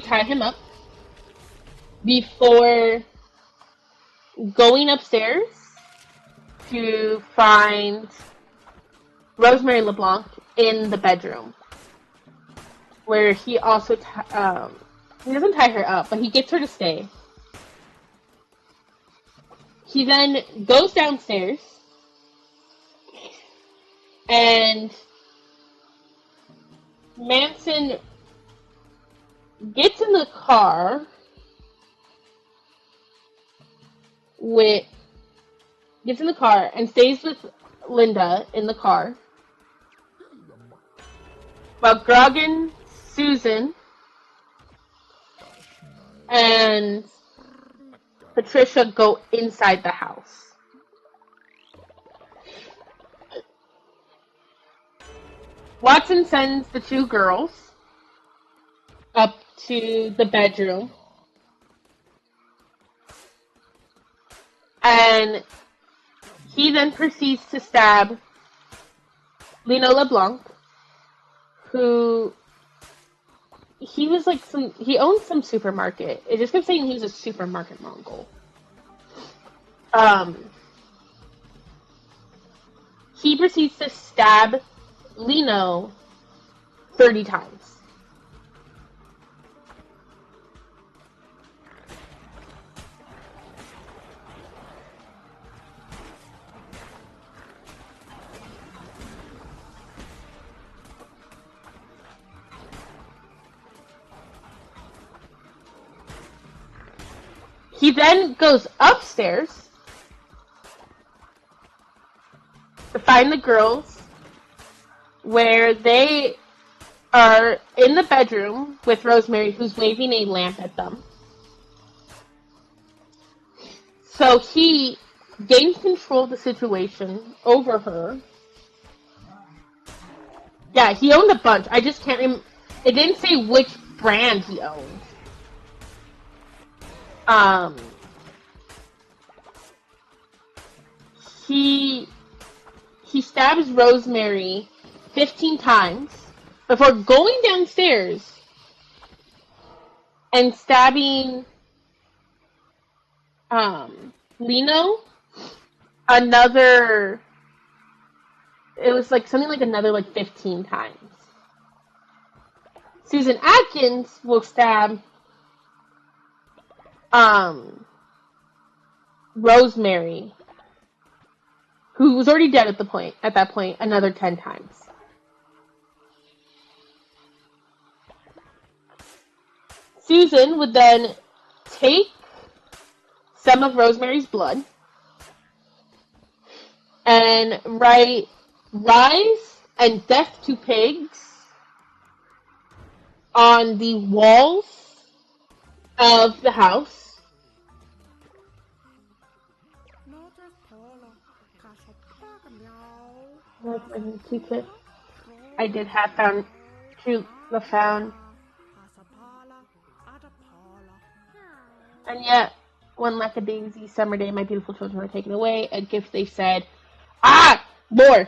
A: tie him up before going upstairs to find Rosemary LeBlanc in the bedroom, where he also he doesn't tie her up, but he gets her to stay. He then goes downstairs and Manson gets in the car with gets in the car and stays with Linda in the car while Grogan, Susan, and Patricia go inside the house. Watson sends the two girls up to the bedroom, and he then proceeds to stab Lino LeBlanc, who he owned some supermarket. It just kept saying he was a supermarket Mongol. He proceeds to stab Lino 30 times. He then goes upstairs to find the girls, where they are in the bedroom with Rosemary, who's waving a lamp at them. So he gains control of the situation over her. Yeah, he owned a bunch. I just can't remember. It didn't say which brand he owned. He stabs Rosemary 15 times before going downstairs and stabbing Lino another. It was like something like another like 15 times. Susan Atkins will stab Rosemary, who was already dead at that point, another 10 times. Susan would then take some of Rosemary's blood and write "Rise" and "Death to Pigs" on the walls of the house. I did have found the found. And yet, one lackadaisy summer day, my beautiful children were taken away. A gift they said, more!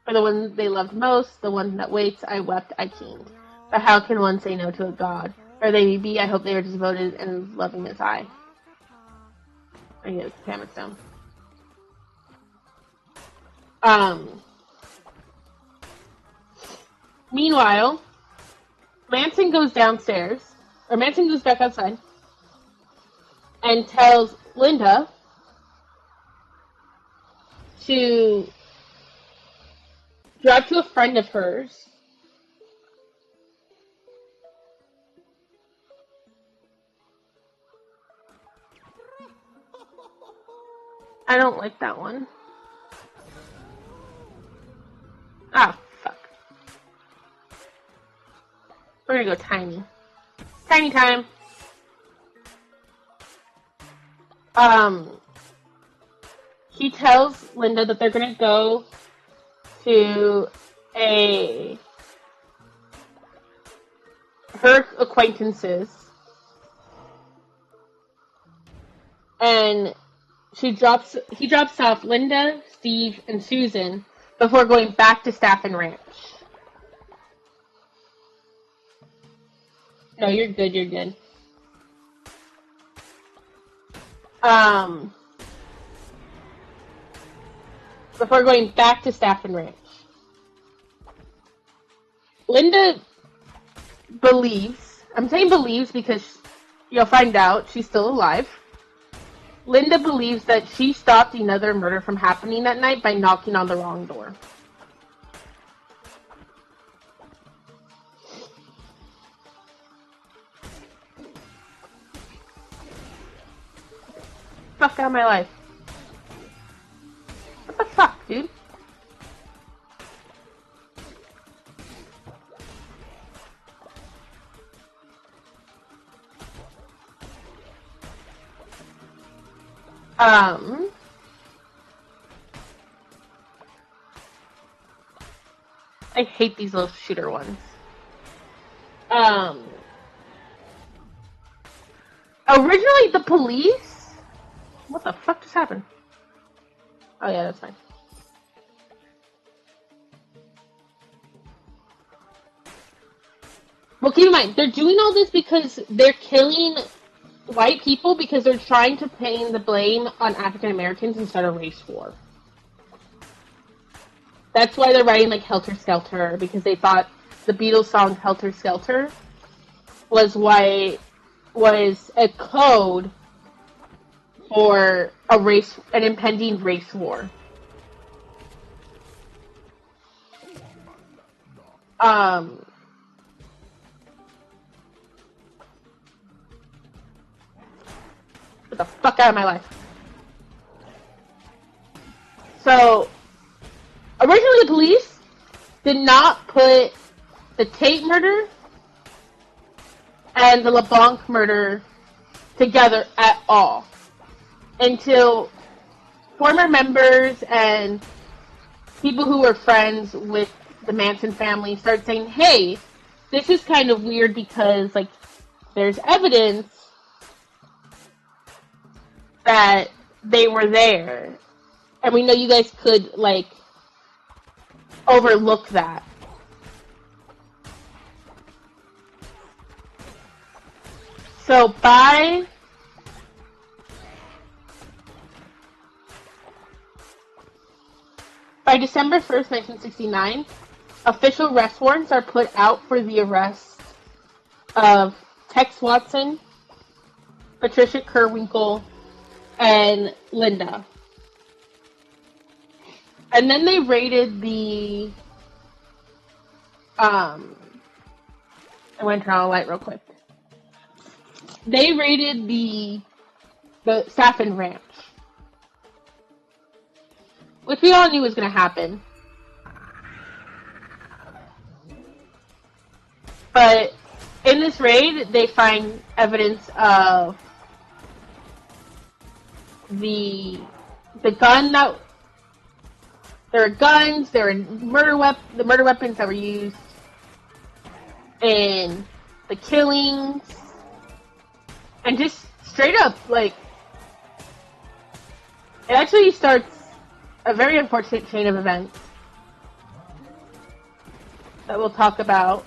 A: For the one they loved most, the one that waits, I wept, I keened. But how can one say no to a god? Or they may be, I hope they are devoted and loving as I. I get it, Hammer Stone. Meanwhile, Manson goes back outside, and tells Linda to drive to a friend of hers I don't like that one. Ah, fuck. We're gonna go tiny. Tiny time. He tells Linda that they're gonna go to her acquaintances, and he drops off Linda, Steve, and Susan before going back to Staffen Ranch. No, you're good. Before going back to Staffen Ranch. Linda believes, I'm saying believes because you'll find out she's still alive. Linda believes that she stopped another murder from happening that night by knocking on the wrong door. out of my life. What the fuck, dude? I hate these little shooter ones. Originally the police? What the fuck just happened? Oh yeah, that's fine. Well, keep in mind, they're doing all this because they're killing white people because they're trying to pin the blame on African Americans and start a race war. That's why they're writing like Helter Skelter, because they thought the Beatles song Helter Skelter was a code for an impending race war. Get the fuck out of my life. So, originally the police did not put the Tate murder and the LeBlanc murder together at all until former members and people who were friends with the Manson family started saying, hey, this is kind of weird because, like, there's evidence that they were there. And we know you guys could, like, overlook that. So by December 1st, 1969, official arrest warrants are put out for the arrest of Tex Watson, Patricia Kerwinkle, and Linda. And then they raided the I'm going to turn on a light real quick. They raided the Saffin Ranch, which we all knew was going to happen. But in this raid, they find evidence of the gun that there are guns, there are the murder weapons that were used in the killings, and just straight up, like, it actually starts a very unfortunate chain of events that we'll talk about.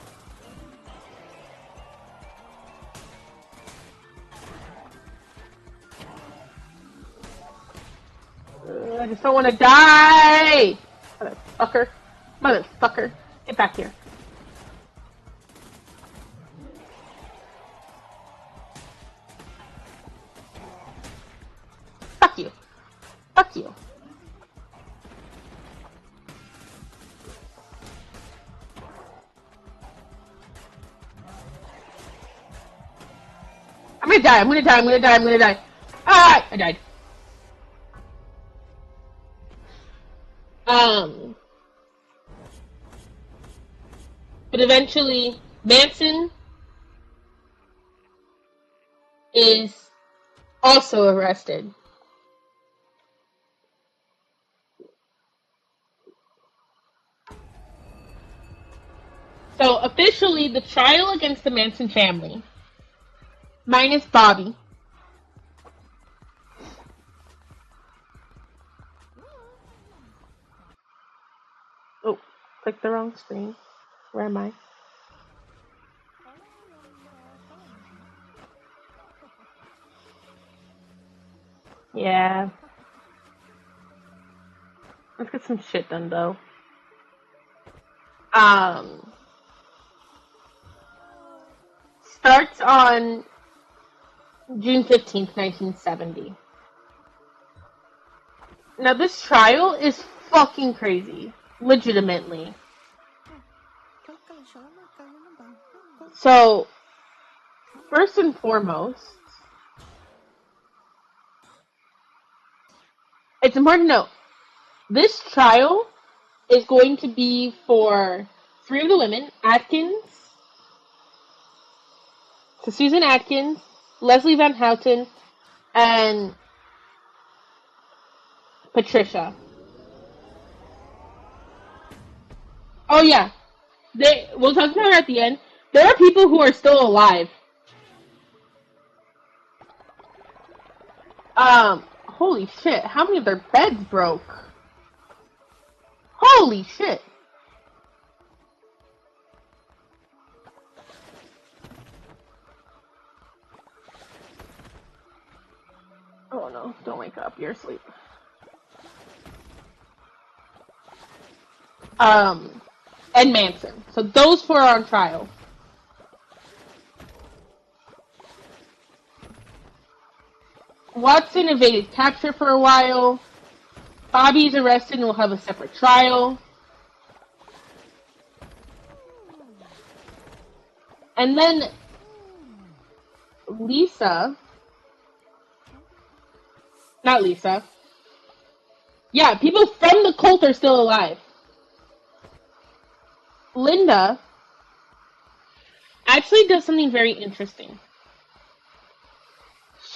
A: I just don't want to die! Motherfucker. Motherfucker. Get back here. Fuck you. Fuck you. I'm gonna die, I'm gonna die, I'm gonna die, I'm gonna die. Ah! I died. But eventually, Manson is also arrested. So officially, the trial against the Manson family, minus Bobby, oh, clicked the wrong screen. Where am I? Yeah. Let's get some shit done, though. Starts on June 15th, 1970. Now, this trial is fucking crazy. Legitimately. So, first and foremost, It's important to note, this trial is going to be for 3 of the women, Susan Atkins, Leslie Van Houten, and Patricia. Oh yeah, we'll talk about it at the end. There are people who are still alive. Holy shit, how many of their beds broke? Holy shit. Oh no, don't wake up, you're asleep. And Manson. So those 4 are on trial. Watson evaded capture for a while. Bobby's arrested and will have a separate trial. And then not Lisa. Yeah, people from the cult are still alive. Linda actually does something very interesting.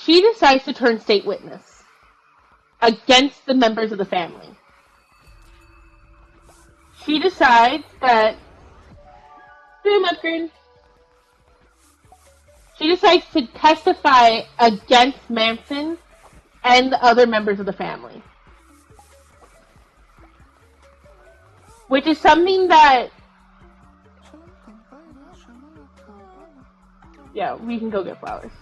A: She decides to turn state witness against the members of the family. She decides that she decides to testify against Manson and the other members of the family. Which is something that... Yeah, we can go get flowers.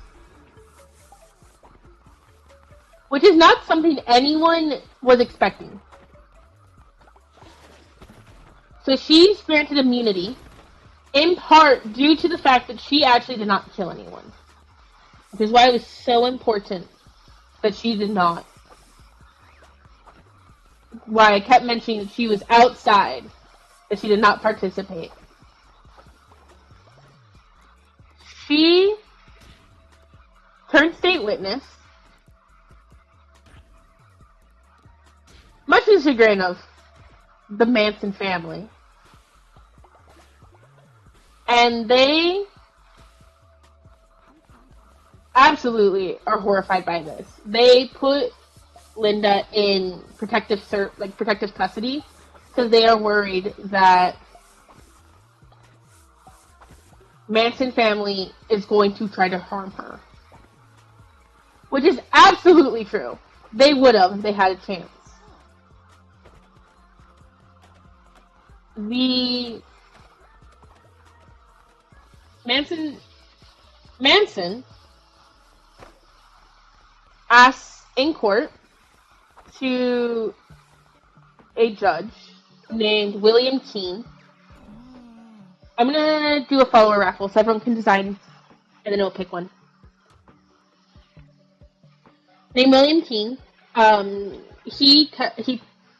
A: Which is not something anyone was expecting. So she's granted immunity, in part due to the fact that she actually did not kill anyone. Which is why it was so important that she did not. Why I kept mentioning that she was outside, that she did not participate. She turned state witness, much to the chagrin of the Manson family. And they absolutely are horrified by this. They put Linda in protective custody because they are worried that Manson family is going to try to harm her. Which is absolutely true. They would have if they had a chance. The Manson asks in court to a judge named William Keene. I'm gonna do a follower raffle so everyone can design and then it'll pick one. Named William Keene. He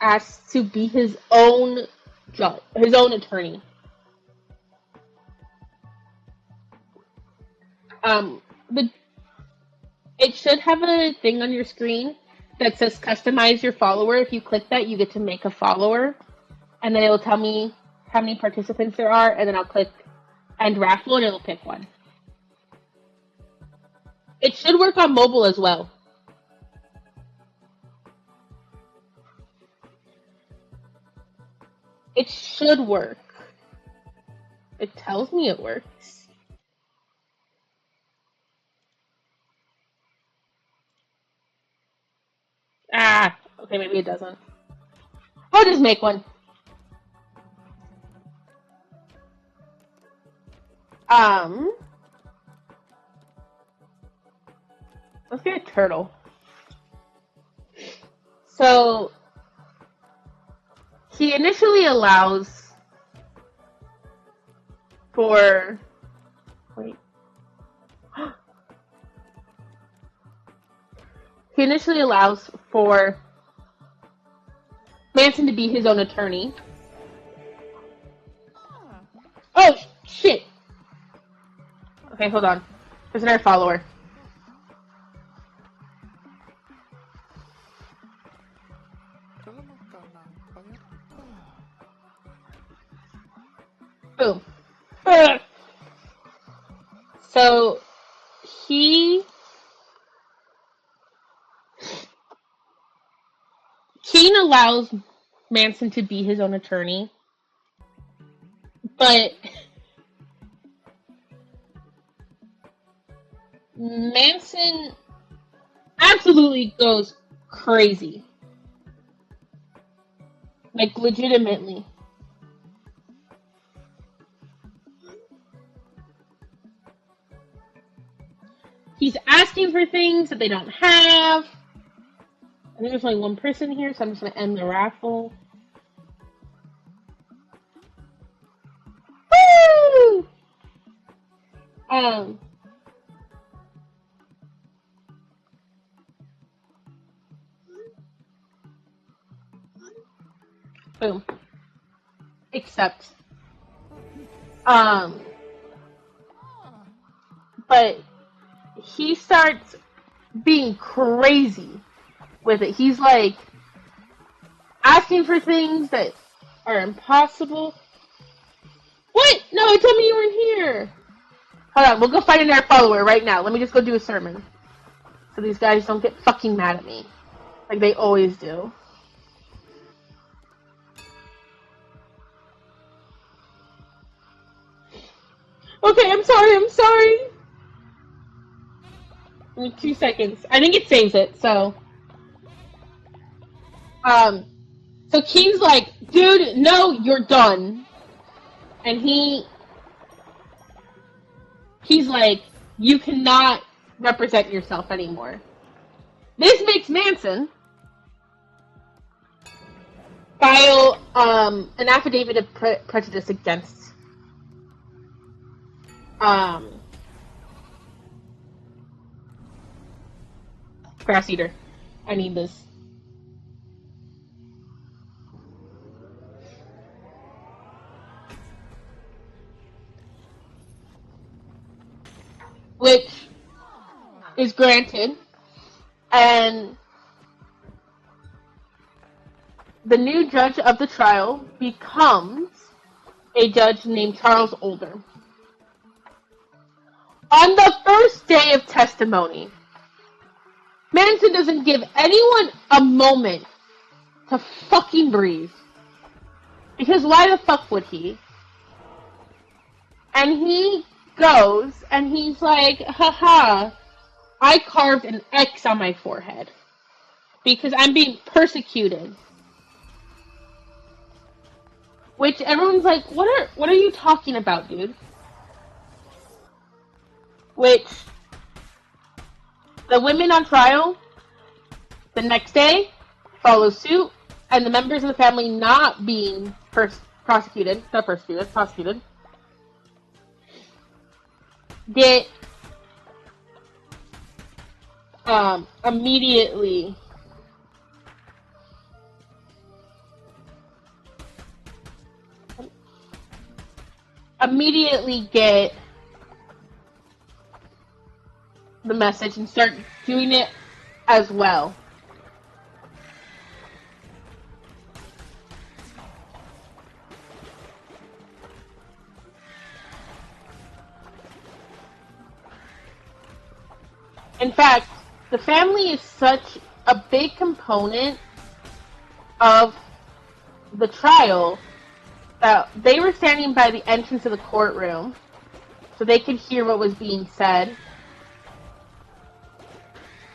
A: asked to be his own judge, his own attorney. It should have a thing on your screen that says customize your follower. If you click that, you get to make a follower, and then it will tell me how many participants there are, and then I'll click end raffle and it'll pick one. It should work on mobile as well. It should work. It tells me it works. Okay, maybe it doesn't. I'll just make one. Let's get a turtle. So, he initially allows for... Wait. He initially allows for Manson to be his own attorney. Oh, shit! Okay, hold on. There's another follower. Boom. Ugh. So he Keen allows Manson to be his own attorney, but Manson absolutely goes crazy. Like, legitimately. He's asking for things that they don't have. I think there's only one person here, so I'm just going to end the raffle. Woo! Boom. Except, but he starts being crazy with it. He's like asking for things that are impossible. What? No, it told me you weren't here. Hold on, we'll go find another follower right now. Let me just go do a sermon. So these guys don't get fucking mad at me. Like they always do. Okay, I'm sorry. Give me 2 seconds. I think it saves it, so. So Keen's like, dude, no, you're done. And he's like, you cannot represent yourself anymore. This makes Manson file an affidavit of prejudice against Grass Eater. I need this. Which is granted, and the new judge of the trial becomes a judge named Charles Older. On the first day of testimony, Manson doesn't give anyone a moment to fucking breathe. Because why the fuck would he? And he goes and he's like, haha, I carved an X on my forehead because I'm being persecuted. Which everyone's like, what are you talking about, dude? Which the women on trial the next day follow suit, and the members of the family not being prosecuted get immediately get the message and start doing it as well. In fact, the family is such a big component of the trial that they were standing by the entrance of the courtroom so they could hear what was being said.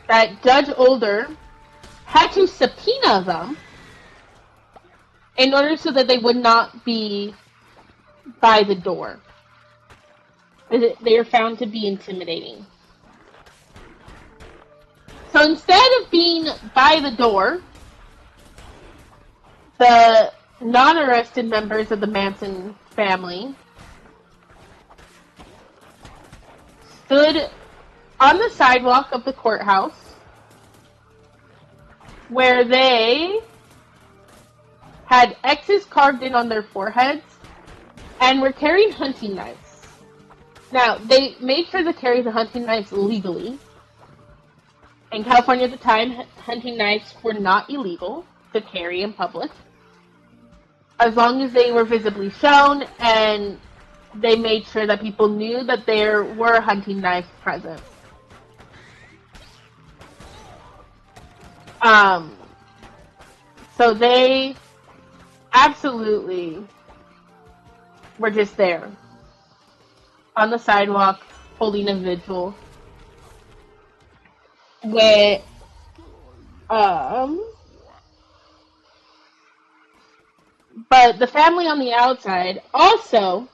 A: That Judge Older had to subpoena them in order so that they would not be by the door. They are found to be intimidating. So instead of being by the door, the non-arrested members of the Manson family stood on the sidewalk of the courthouse where they had X's carved in on their foreheads and were carrying hunting knives. Now, they made sure to carry the hunting knives legally. In California at the time, hunting knives were not illegal to carry in public, as long as they were visibly shown and they made sure that people knew that there were hunting knives present. Um, so they absolutely were just there on the sidewalk holding a vigil with but the family on the outside also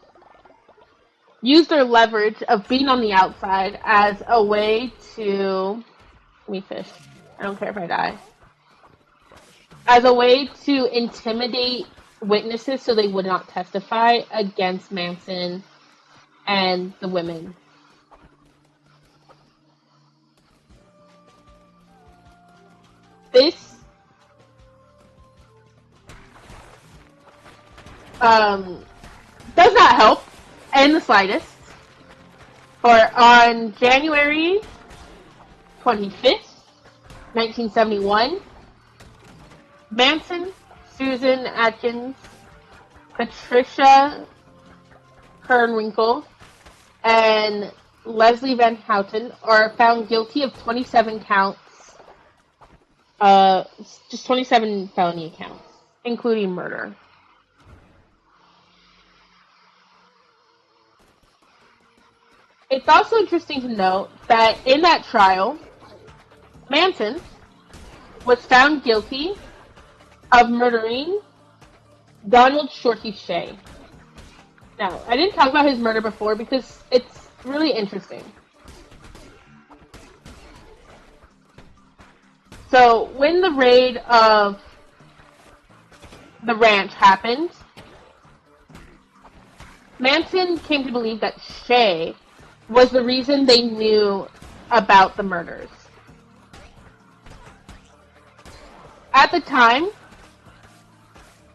A: used their leverage of being on the outside as a way to let me fish. I don't care if I die. As a way to intimidate witnesses so they would not testify against Manson and the women. This does not help in the slightest. For on January 25th, 1971, Manson, Susan Atkins, Patricia Kernwinkle, and Leslie Van Houten are found guilty of 27 counts, just 27 felony counts, including murder. It's also interesting to note that in that trial, Manson was found guilty of murdering Donald Shorty Shea. Now, I didn't talk about his murder before because it's really interesting. So, when the raid of the ranch happened, Manson came to believe that Shea was the reason they knew about the murders. At the time,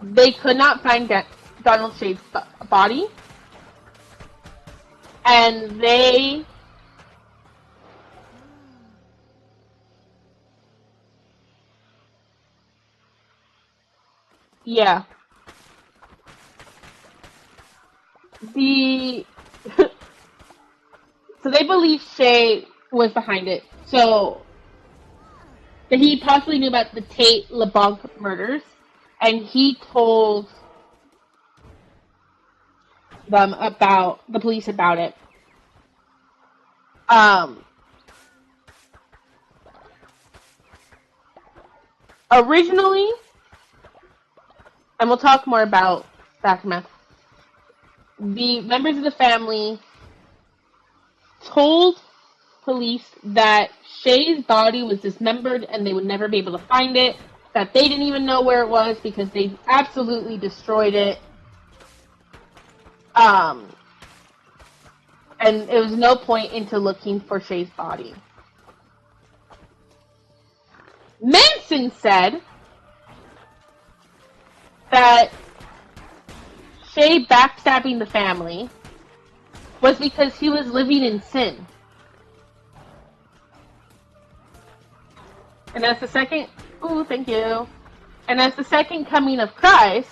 A: they could not find Donald Shea's body, and they the so they believe Shea was behind it. So that he possibly knew about the Tate LeBlanc murders, and he told them about the police about it. Originally, and we'll talk more about Aftermath, the members of the family told police that Shea's body was dismembered and they would never be able to find it, that they didn't even know where it was because they absolutely destroyed it. And it was no point into looking for Shea's body. Manson said that Shea backstabbing the family was because he was living in sin. And as the second, thank you. And as the second coming of Christ,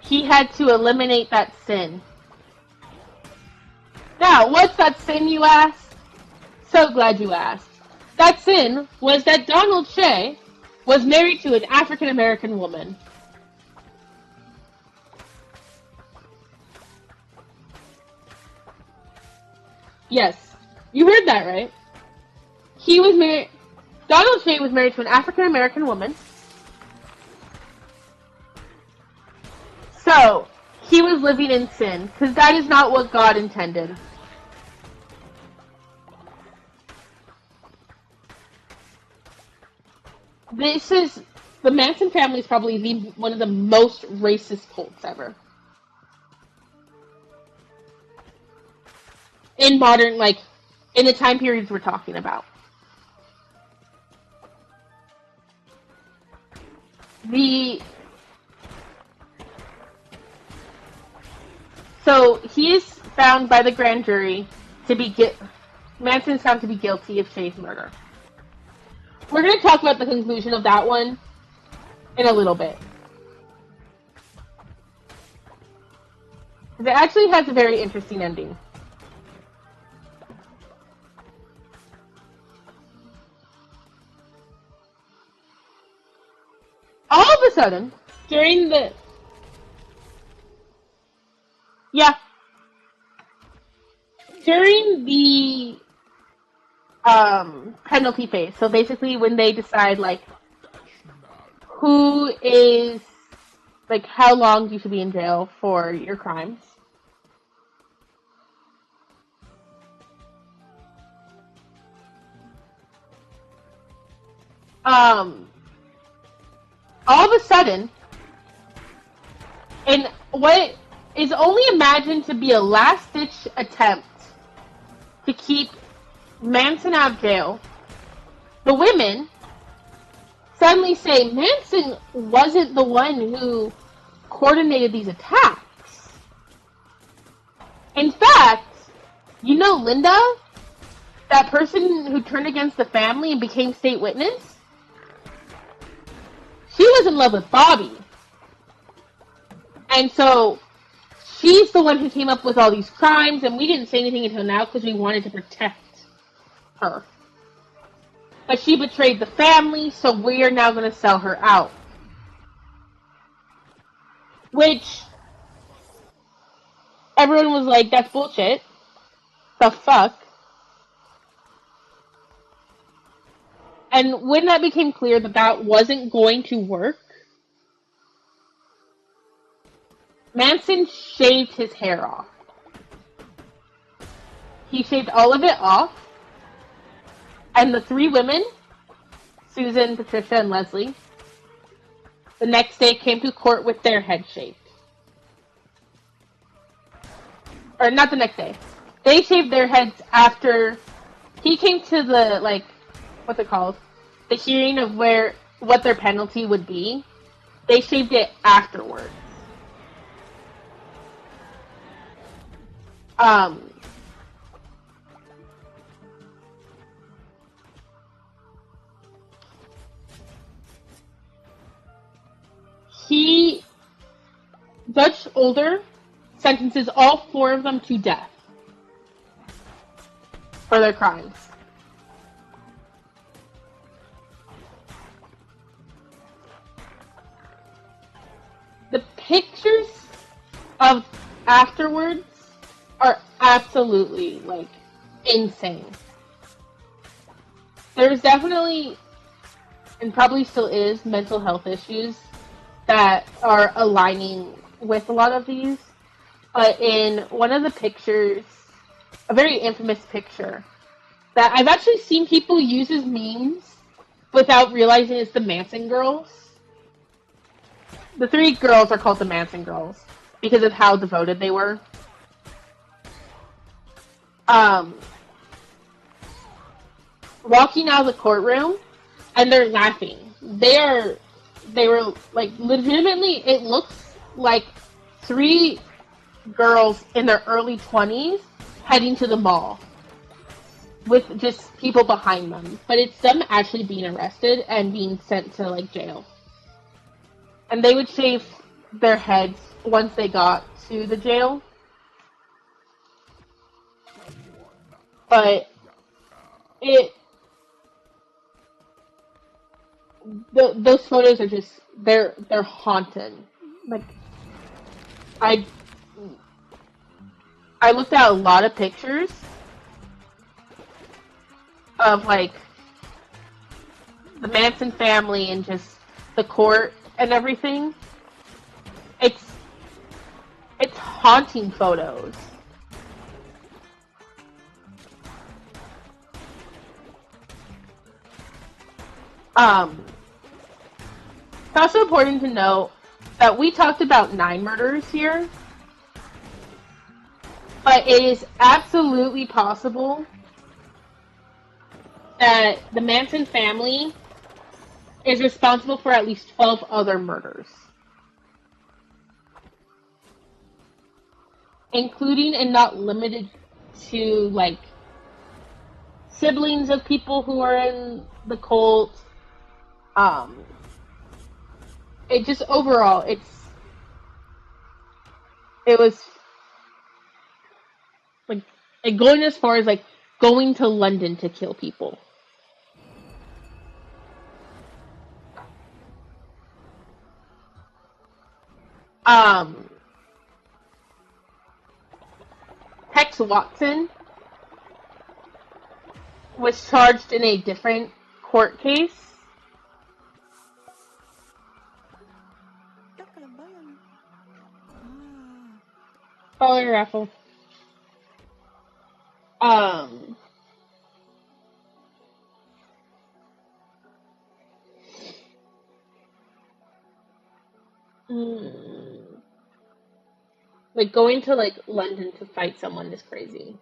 A: he had to eliminate that sin. Now, what's that sin, you ask? So glad you asked. That sin was that Donald Shea was married to an African American woman. Yes, you heard that right. Donald Shea was married to an African American woman. So, he was living in sin, because that is not what God intended. The Manson family is probably one of the most racist cults ever. In modern, in the time periods we're talking about. So he is found by the grand jury to be Manson is found to be guilty of Shea's murder. We're going to talk about the conclusion of that one in a little bit. It actually has a very interesting ending. All of a sudden, during the yeah, during the penalty phase. So basically, when they decide like who is like how long you should be in jail for your crimes. Um, all of a sudden, in what is only imagined to be a last-ditch attempt to keep Manson out of jail, the women suddenly say Manson wasn't the one who coordinated these attacks. In fact, you know Linda, that person who turned against the family and became state witness? She was in love with Bobby. And so she's the one who came up with all these crimes, and we didn't say anything until now because we wanted to protect her. But she betrayed the family, so we are now going to sell her out. Which everyone was like, that's bullshit. The fuck? And when that became clear that that wasn't going to work, Manson shaved his hair off. He shaved all of it off, and the three women, Susan, Patricia, and Leslie, the next day came to court with their heads shaved. Or not the next day. They shaved their heads after he came to the, like, what's it called? The hearing of what their penalty would be. They shaved it afterwards. Judge Older sentences all four of them to death for their crimes. The pictures of afterwards are absolutely, like, insane. There's definitely, and probably still is, mental health issues that are aligning with a lot of these. But in one of the pictures, a very infamous picture, that I've actually seen people use as memes without realizing it's the Manson girls. The three girls are called the Manson girls because of how devoted they were. Walking out of the courtroom, and they're laughing. They were like, legitimately, it looks like three girls in their early 20s heading to the mall with just people behind them. But it's them actually being arrested and being sent to, like, jail. And they would shave their heads once they got to the jail. But those photos are just, they're haunting. Like, I looked at a lot of pictures of, like, the Manson family and just the court and everything. It's haunting photos. It's also important to note that we talked about 9 murders here, but it is absolutely possible that the Manson family is responsible for at least 12 other murders, including and not limited to, like, siblings of people who are in the cult. It just overall, it was Like going as far as like going to London to kill people. Um, Tex Watson was charged in a different court case. Follow your raffle. Um, mm, like going to like London to fight someone is crazy.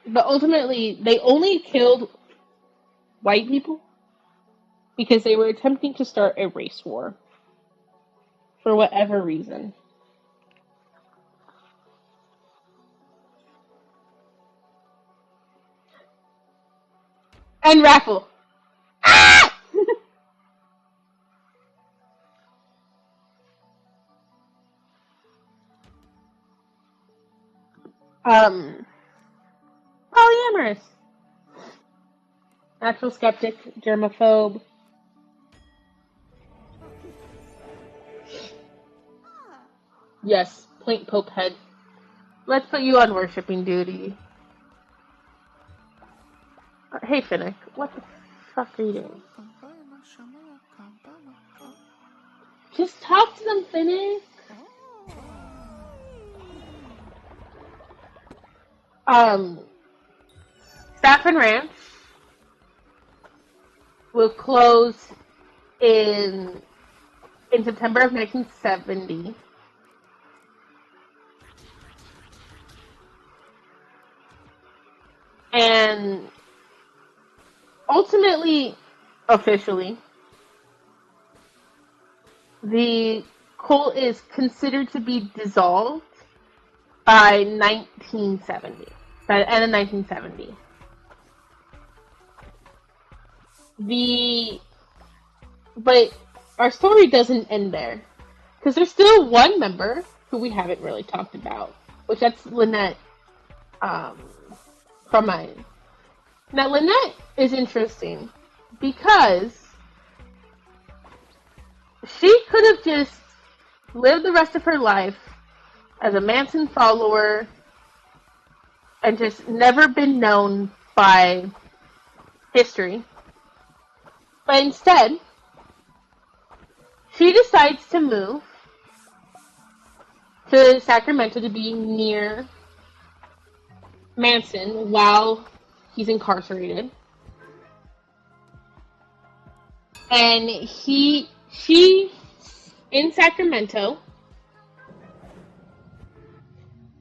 A: But ultimately, they only killed white people because they were attempting to start a race war for whatever reason. And raffle. Ah! um, Polyamorous. Natural skeptic, germaphobe. Yes, plain pope head. Let's put you on worshipping duty. Hey, Finnick, what the fuck are you doing? Just talk to them, Finnick. Saffron Ranch will close in September of 1970. And ultimately, officially, the cult is considered to be dissolved by 1970. By the end of 1970. But our story doesn't end there. Because there's still one member who we haven't really talked about, which that's Lynette, from mine. Now, Lynette is interesting because she could have just lived the rest of her life as a Manson follower and just never been known by history. But instead, she decides to move to Sacramento to be near Manson while he's incarcerated. And she, in Sacramento,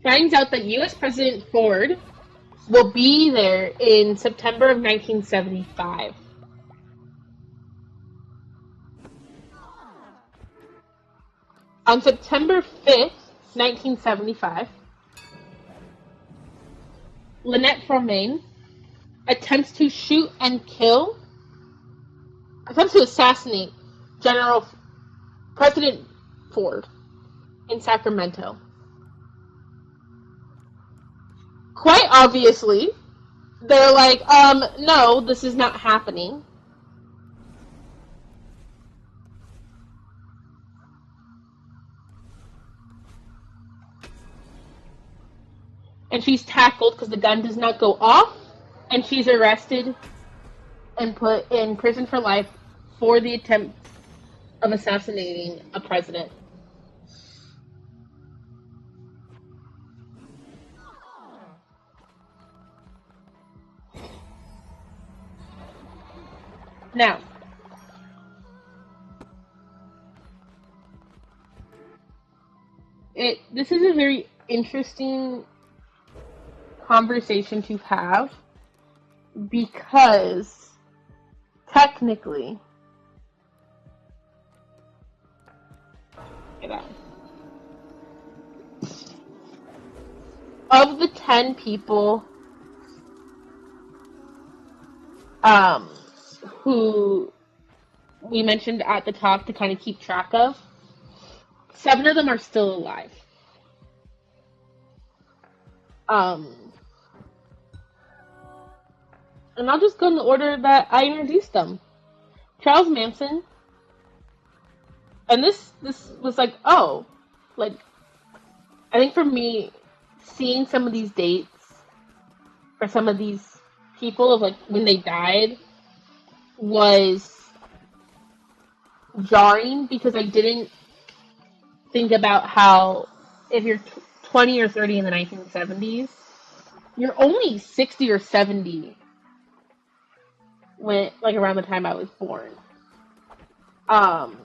A: finds out that U.S. President Ford will be there in September of 1975. On September 5th, 1975, Lynette from Maine attempts to assassinate President Ford in Sacramento. Quite obviously, they're like, no, this is not happening. And she's tackled because the gun does not go off, and she's arrested and put in prison for life for the attempt of assassinating a president. Now, this is a very interesting conversation to have because technically, of the 10 people who we mentioned at the top to kind of keep track of, 7 of them are still alive. Um, and I'll just go in the order that I introduced them. Charles Manson, and this was like, oh, like I think for me, seeing some of these dates for some of these people of like when they died was jarring because I didn't think about how if you're 20 or 30 in the 1970s, you're only 60 or 70 when like around the time I was born. Um,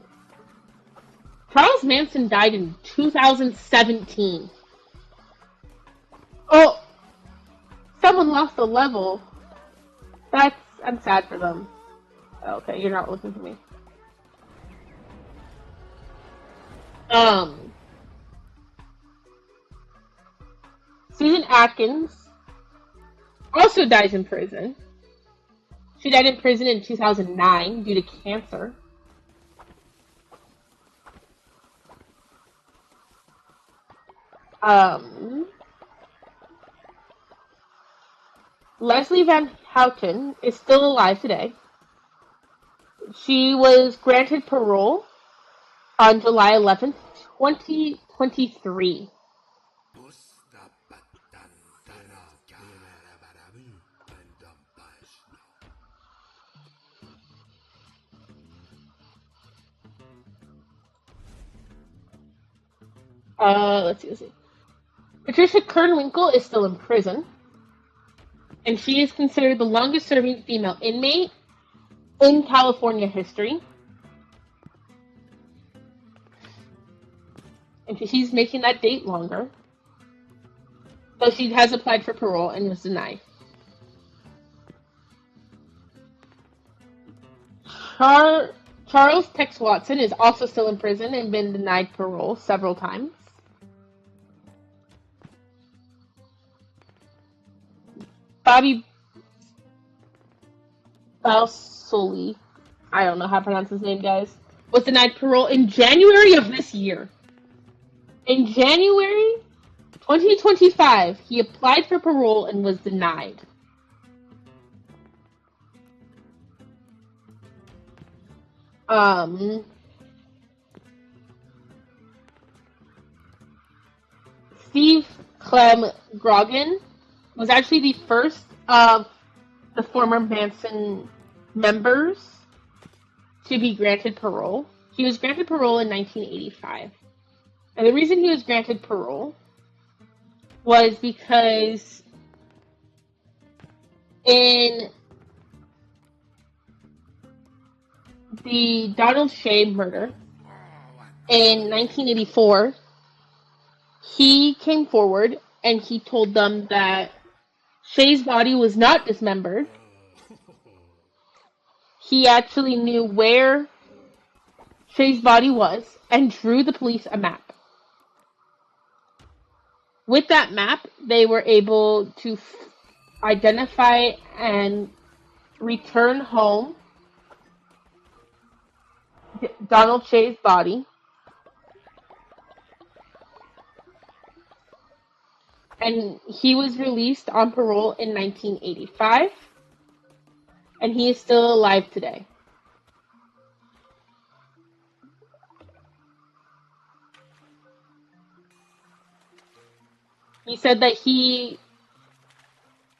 A: Charles Manson died in 2017. Oh, someone lost a level. I'm sad for them. Okay, you're not looking for me. Um, Susan Atkins also dies in prison. She died in prison in 2009 due to cancer. Um, Leslie Van Houten is still alive today. She was granted parole on July 11th, 2023. Let's see. Patricia Kernwinkle is still in prison, and she is considered the longest serving female inmate in California history. And she's making that date longer. Though she has applied for parole and was denied. Charles Tex Watson is also still in prison and been denied parole several times. Bobby Balsoli, I don't know how to pronounce his name, guys, was denied parole in January of this year. In January 2025, he applied for parole and was denied. Steve Clem Grogan was actually the first of the former Manson members to be granted parole. He was granted parole in 1985. And the reason he was granted parole was because in the Donald Shea murder in 1984, he came forward and he told them that Shea's body was not dismembered. He actually knew where Shea's body was and drew the police a map. With that map, they were able to identify and return home Donald Shea's body. And he was released on parole in 1985. And he is still alive today. He said that he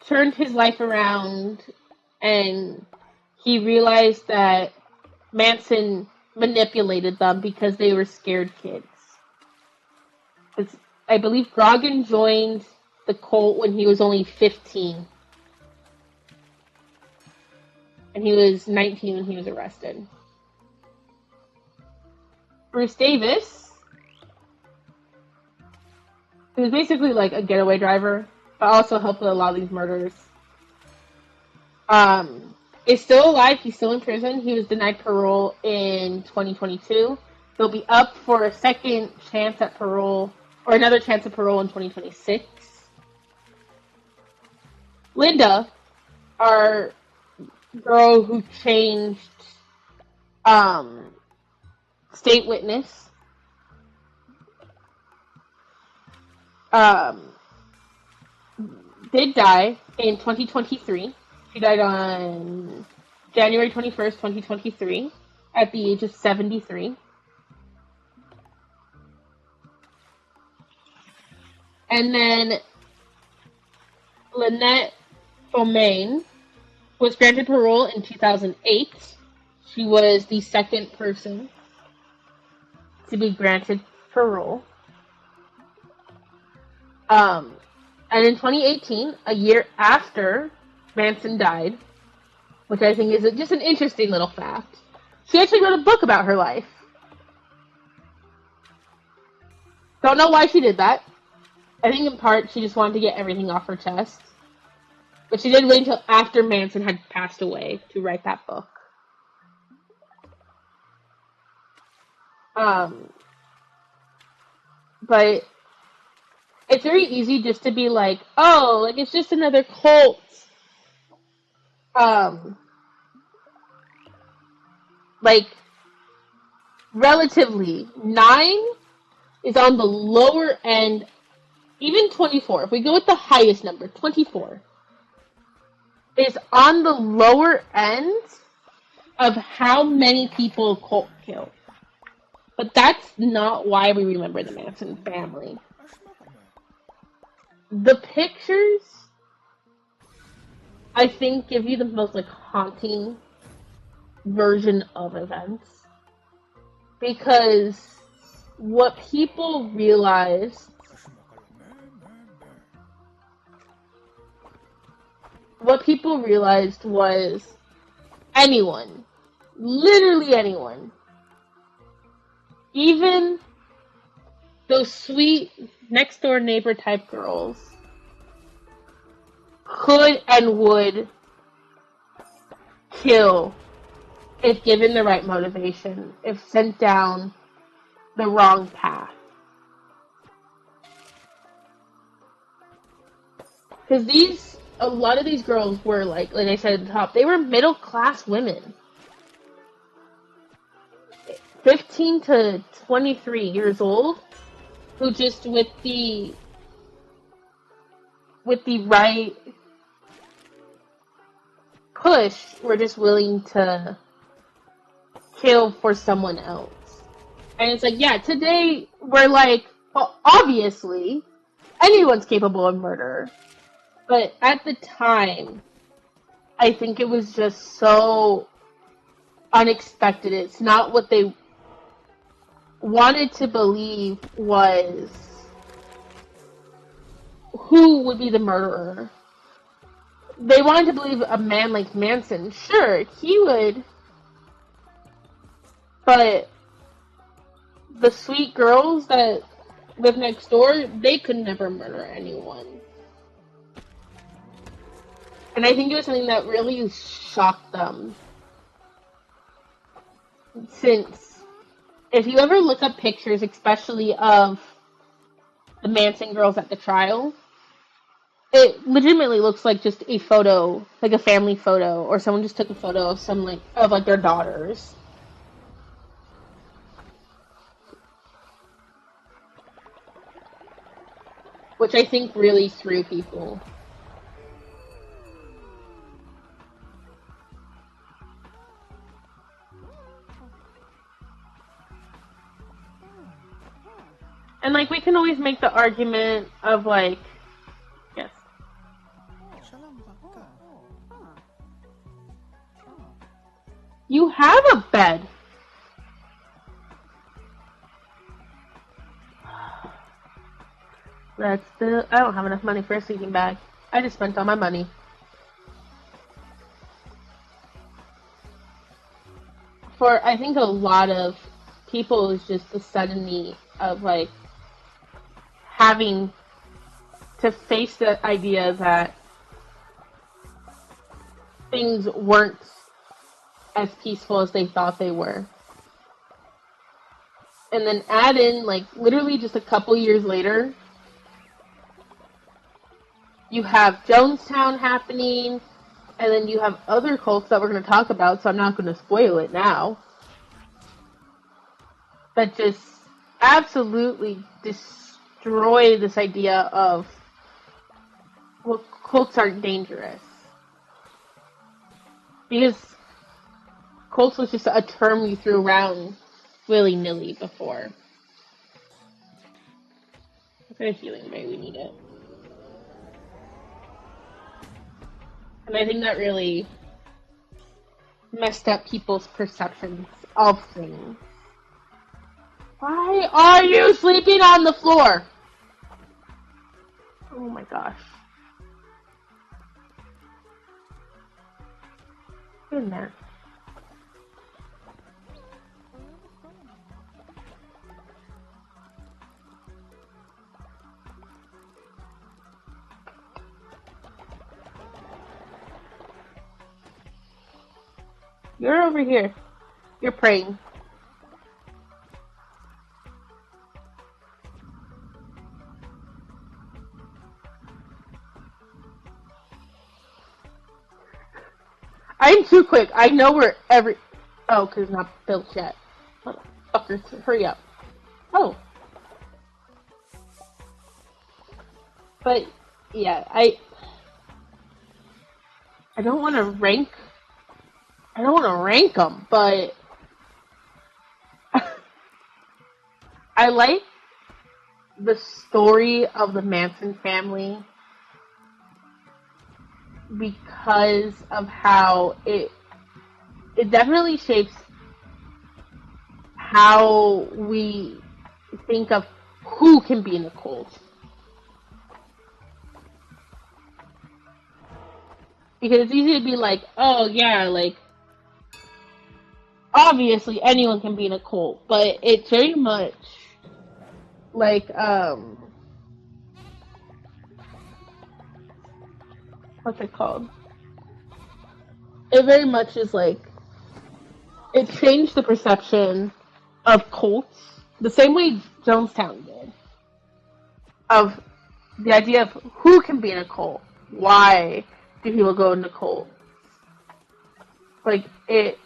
A: turned his life around and he realized that Manson manipulated them because they were scared kids. I believe Grogan joined the cult when he was only 15. And he was 19 when he was arrested. Bruce Davis, who was basically like a getaway driver, but also helped with a lot of these murders, is still alive. He's still in prison. He was denied parole in 2022. He'll be up for a second chance at parole, or another chance at parole in 2026. Linda, our girl who changed state witness, did die in 2023. She died on January 21st, 2023, at the age of 73. And then Lynette Fomaine was granted parole in 2008. She was the second person to be granted parole. And in 2018, a year after Manson died, which I think is just an interesting little fact, she actually wrote a book about her life. Don't know why she did that. I think in part she just wanted to get everything off her chest. But she didn't wait until after Manson had passed away to write that book. But it's very easy just to be like, oh, like it's just another cult. Like, relatively, 9 is on the lower end, even 24. If we go with the highest number, 24, is on the lower end of how many people cult killed. But that's not why we remember the Manson family. The pictures, I think, give you the most like haunting version of events. Because what people realized was anyone, literally anyone, even those sweet next door neighbor type girls, could and would kill if given the right motivation, if sent down the wrong path. Because a lot of these girls were like I said at the top, they were middle class women. 15 to 23 years old, who just with the right push were just willing to kill for someone else. And it's like, yeah, today we're like, well, obviously, anyone's capable of murder. But at the time, I think it was just so unexpected. It's not what they wanted to believe was who would be the murderer. They wanted to believe a man like Manson. Sure, he would. But the sweet girls that live next door, they could never murder anyone. And I think it was something that really shocked them. Since, if you ever look up pictures, especially of the Manson girls at the trial, it legitimately looks like just a photo, like a family photo, or someone just took a photo of of their daughters. Which I think really threw people. And like, we can always make the argument of like, yes. You have a bed. I don't have enough money for a sleeping bag. I just spent all my money. For, I think a lot of people is just the sudden need of like having to face the idea that things weren't as peaceful as they thought they were. And then add in, like, literally just a couple years later, you have Jonestown happening, and then you have other cults that we're going to talk about, so I'm not going to spoil it now, that just absolutely destroy this idea of what cults aren't dangerous. Because cults was just a term you threw around willy-nilly before. What kind of healing ray we need it? And I think that really messed up people's perceptions of things. Why are you sleeping on the floor? Oh my gosh. Get in there. You're over here. You're praying. I'm too quick. I know where every... Oh, because it's not built yet. Motherfuckers, hurry up. Oh. But, yeah, I don't want to rank... I don't want to rank them, but... I like the story of the Manson family because of how it definitely shapes how we think of who can be in a cult. Because it's easy to be like, oh yeah, like, obviously anyone can be in a cult, but it's very much like, what's it called? It very much is like, it changed the perception of cults the same way Jonestown did. Of the idea of who can be in a cult. Why do people go into cult? Like, it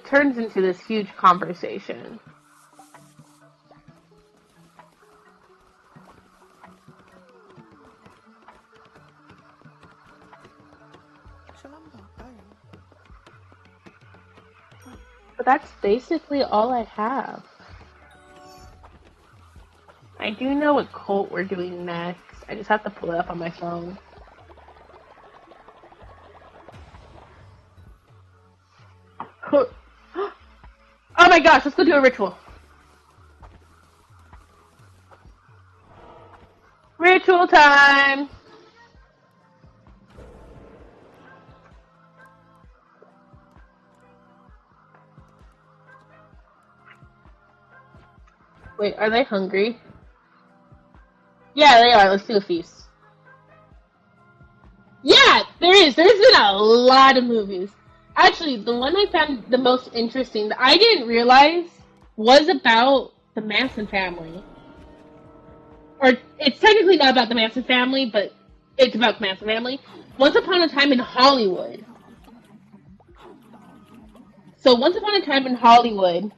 A: turns into this huge conversation. But that's basically all I have. I do know what cult we're doing next. I just have to pull it up on my phone. Oh my gosh, let's go do a ritual. Ritual time! Wait, are they hungry? Yeah, they are. Let's do a feast. Yeah, there is. There's been a lot of movies. Actually, the one I found the most interesting that I didn't realize was about the Manson family. Or, it's technically not about the Manson family, but it's about the Manson family. Once Upon a Time in Hollywood. So, Once Upon a Time in Hollywood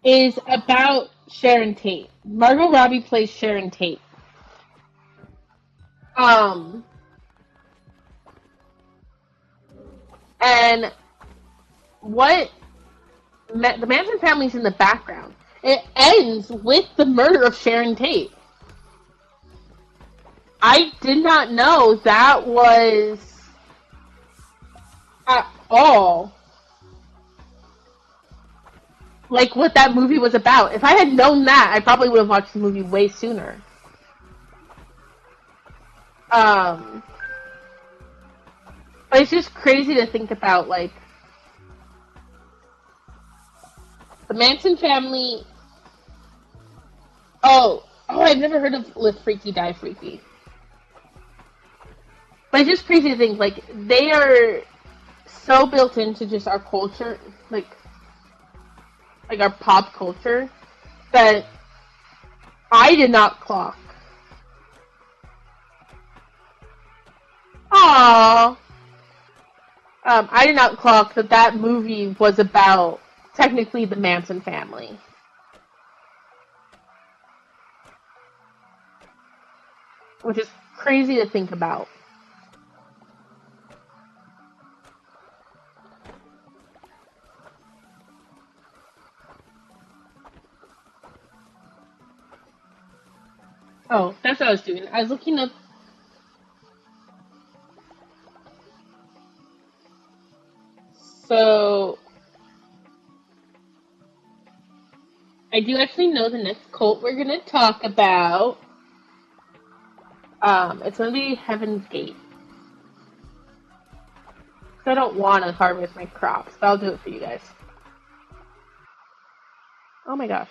A: is about Sharon Tate. Margot Robbie plays Sharon Tate. And what the Manson family's in the background. It ends with the murder of Sharon Tate. I did not know that was at all like what that movie was about. If I had known that, I probably would have watched the movie way sooner. But it's just crazy to think about, like, the Manson family. Oh, I've never heard of Live Freaky, Die Freaky. But it's just crazy to think, like, they are so built into just our culture, like our pop culture, that I did not clock. Aww. I did not clock that movie was about, technically, the Manson family. Which is crazy to think about. Oh, that's what I was doing. I was looking up. So, I do actually know the next cult we're going to talk about. It's going to be Heaven's Gate. So I don't want to harvest my crops, but I'll do it for you guys. Oh my gosh.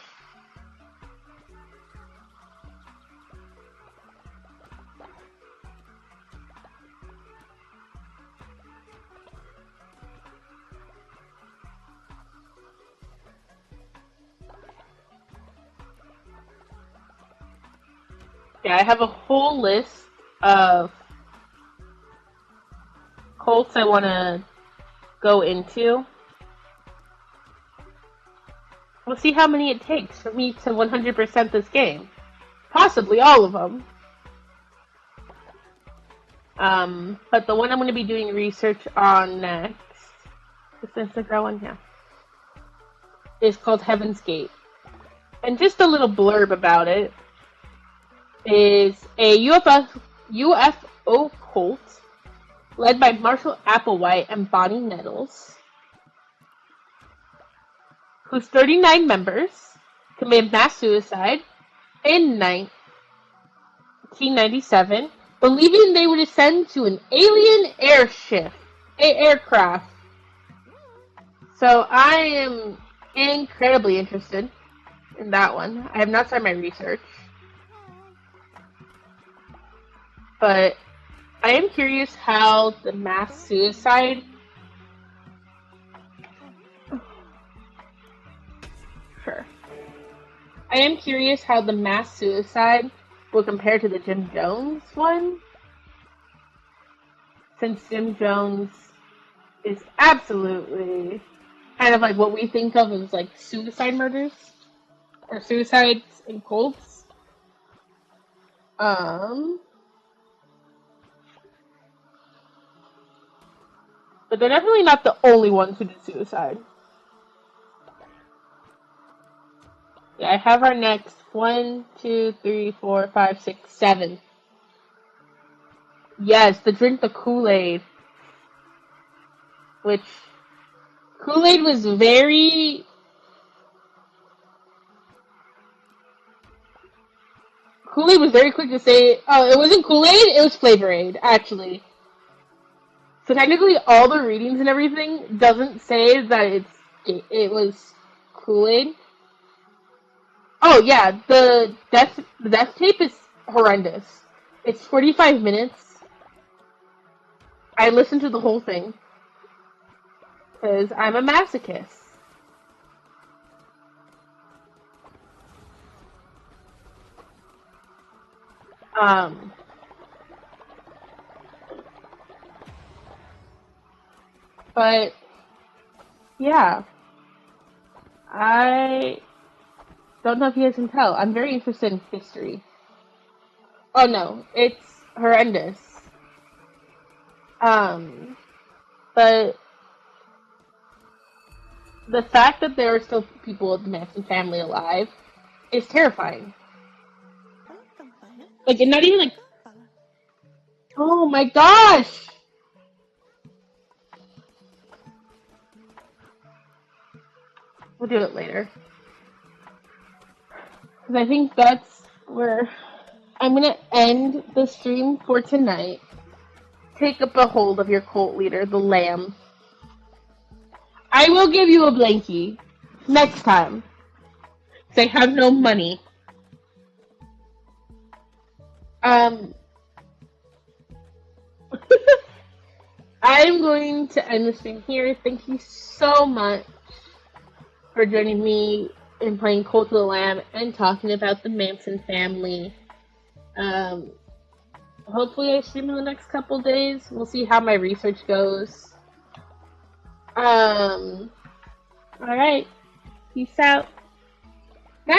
A: Yeah, I have a whole list of cults I want to go into. We'll see how many it takes for me to 100% this game. Possibly all of them. But the one I'm going to be doing research on next, this Instagram one, yeah, is called Heaven's Gate. And just a little blurb about it is a UFO cult led by Marshall Applewhite and Bonnie Nettles, whose 39 members committed mass suicide in 1997, believing they would ascend to an alien aircraft. So I am incredibly interested in that one. I have not started my research, but I am curious how the mass suicide I am curious how the mass suicide will compare to the Jim Jones one, since Jim Jones is absolutely kind of like what we think of as like suicide murders or suicides in cults. But they're definitely not the only ones who did suicide. Yeah, I have our next 1, 2, 3, 4, 5, 6, 7. Yes, the drink the Kool-Aid. Which Kool-Aid was very quick to say, oh, it wasn't Kool-Aid, it was Flavor-Aid, actually. So technically all the readings and everything doesn't say that it was Kool-Aid. Oh yeah, the death tape is horrendous. It's 45 minutes. I listened to the whole thing because I'm a masochist. But yeah, I don't know if you guys can tell. I'm very interested in history. Oh no, it's horrendous. But the fact that there are still people of the Manson family alive is terrifying. Like, and not even like, oh my gosh! We'll do it later. Because I think that's where I'm going to end the stream for tonight. Take up a hold of your cult leader, the lamb. I will give you a blankie next time. Because I have no money. I'm going to end the stream here. Thank you so much for joining me in playing Cult of the Lamb and talking about the Manson family. Hopefully I stream in the next couple days. We'll see how my research goes. Alright. Peace out. Bye!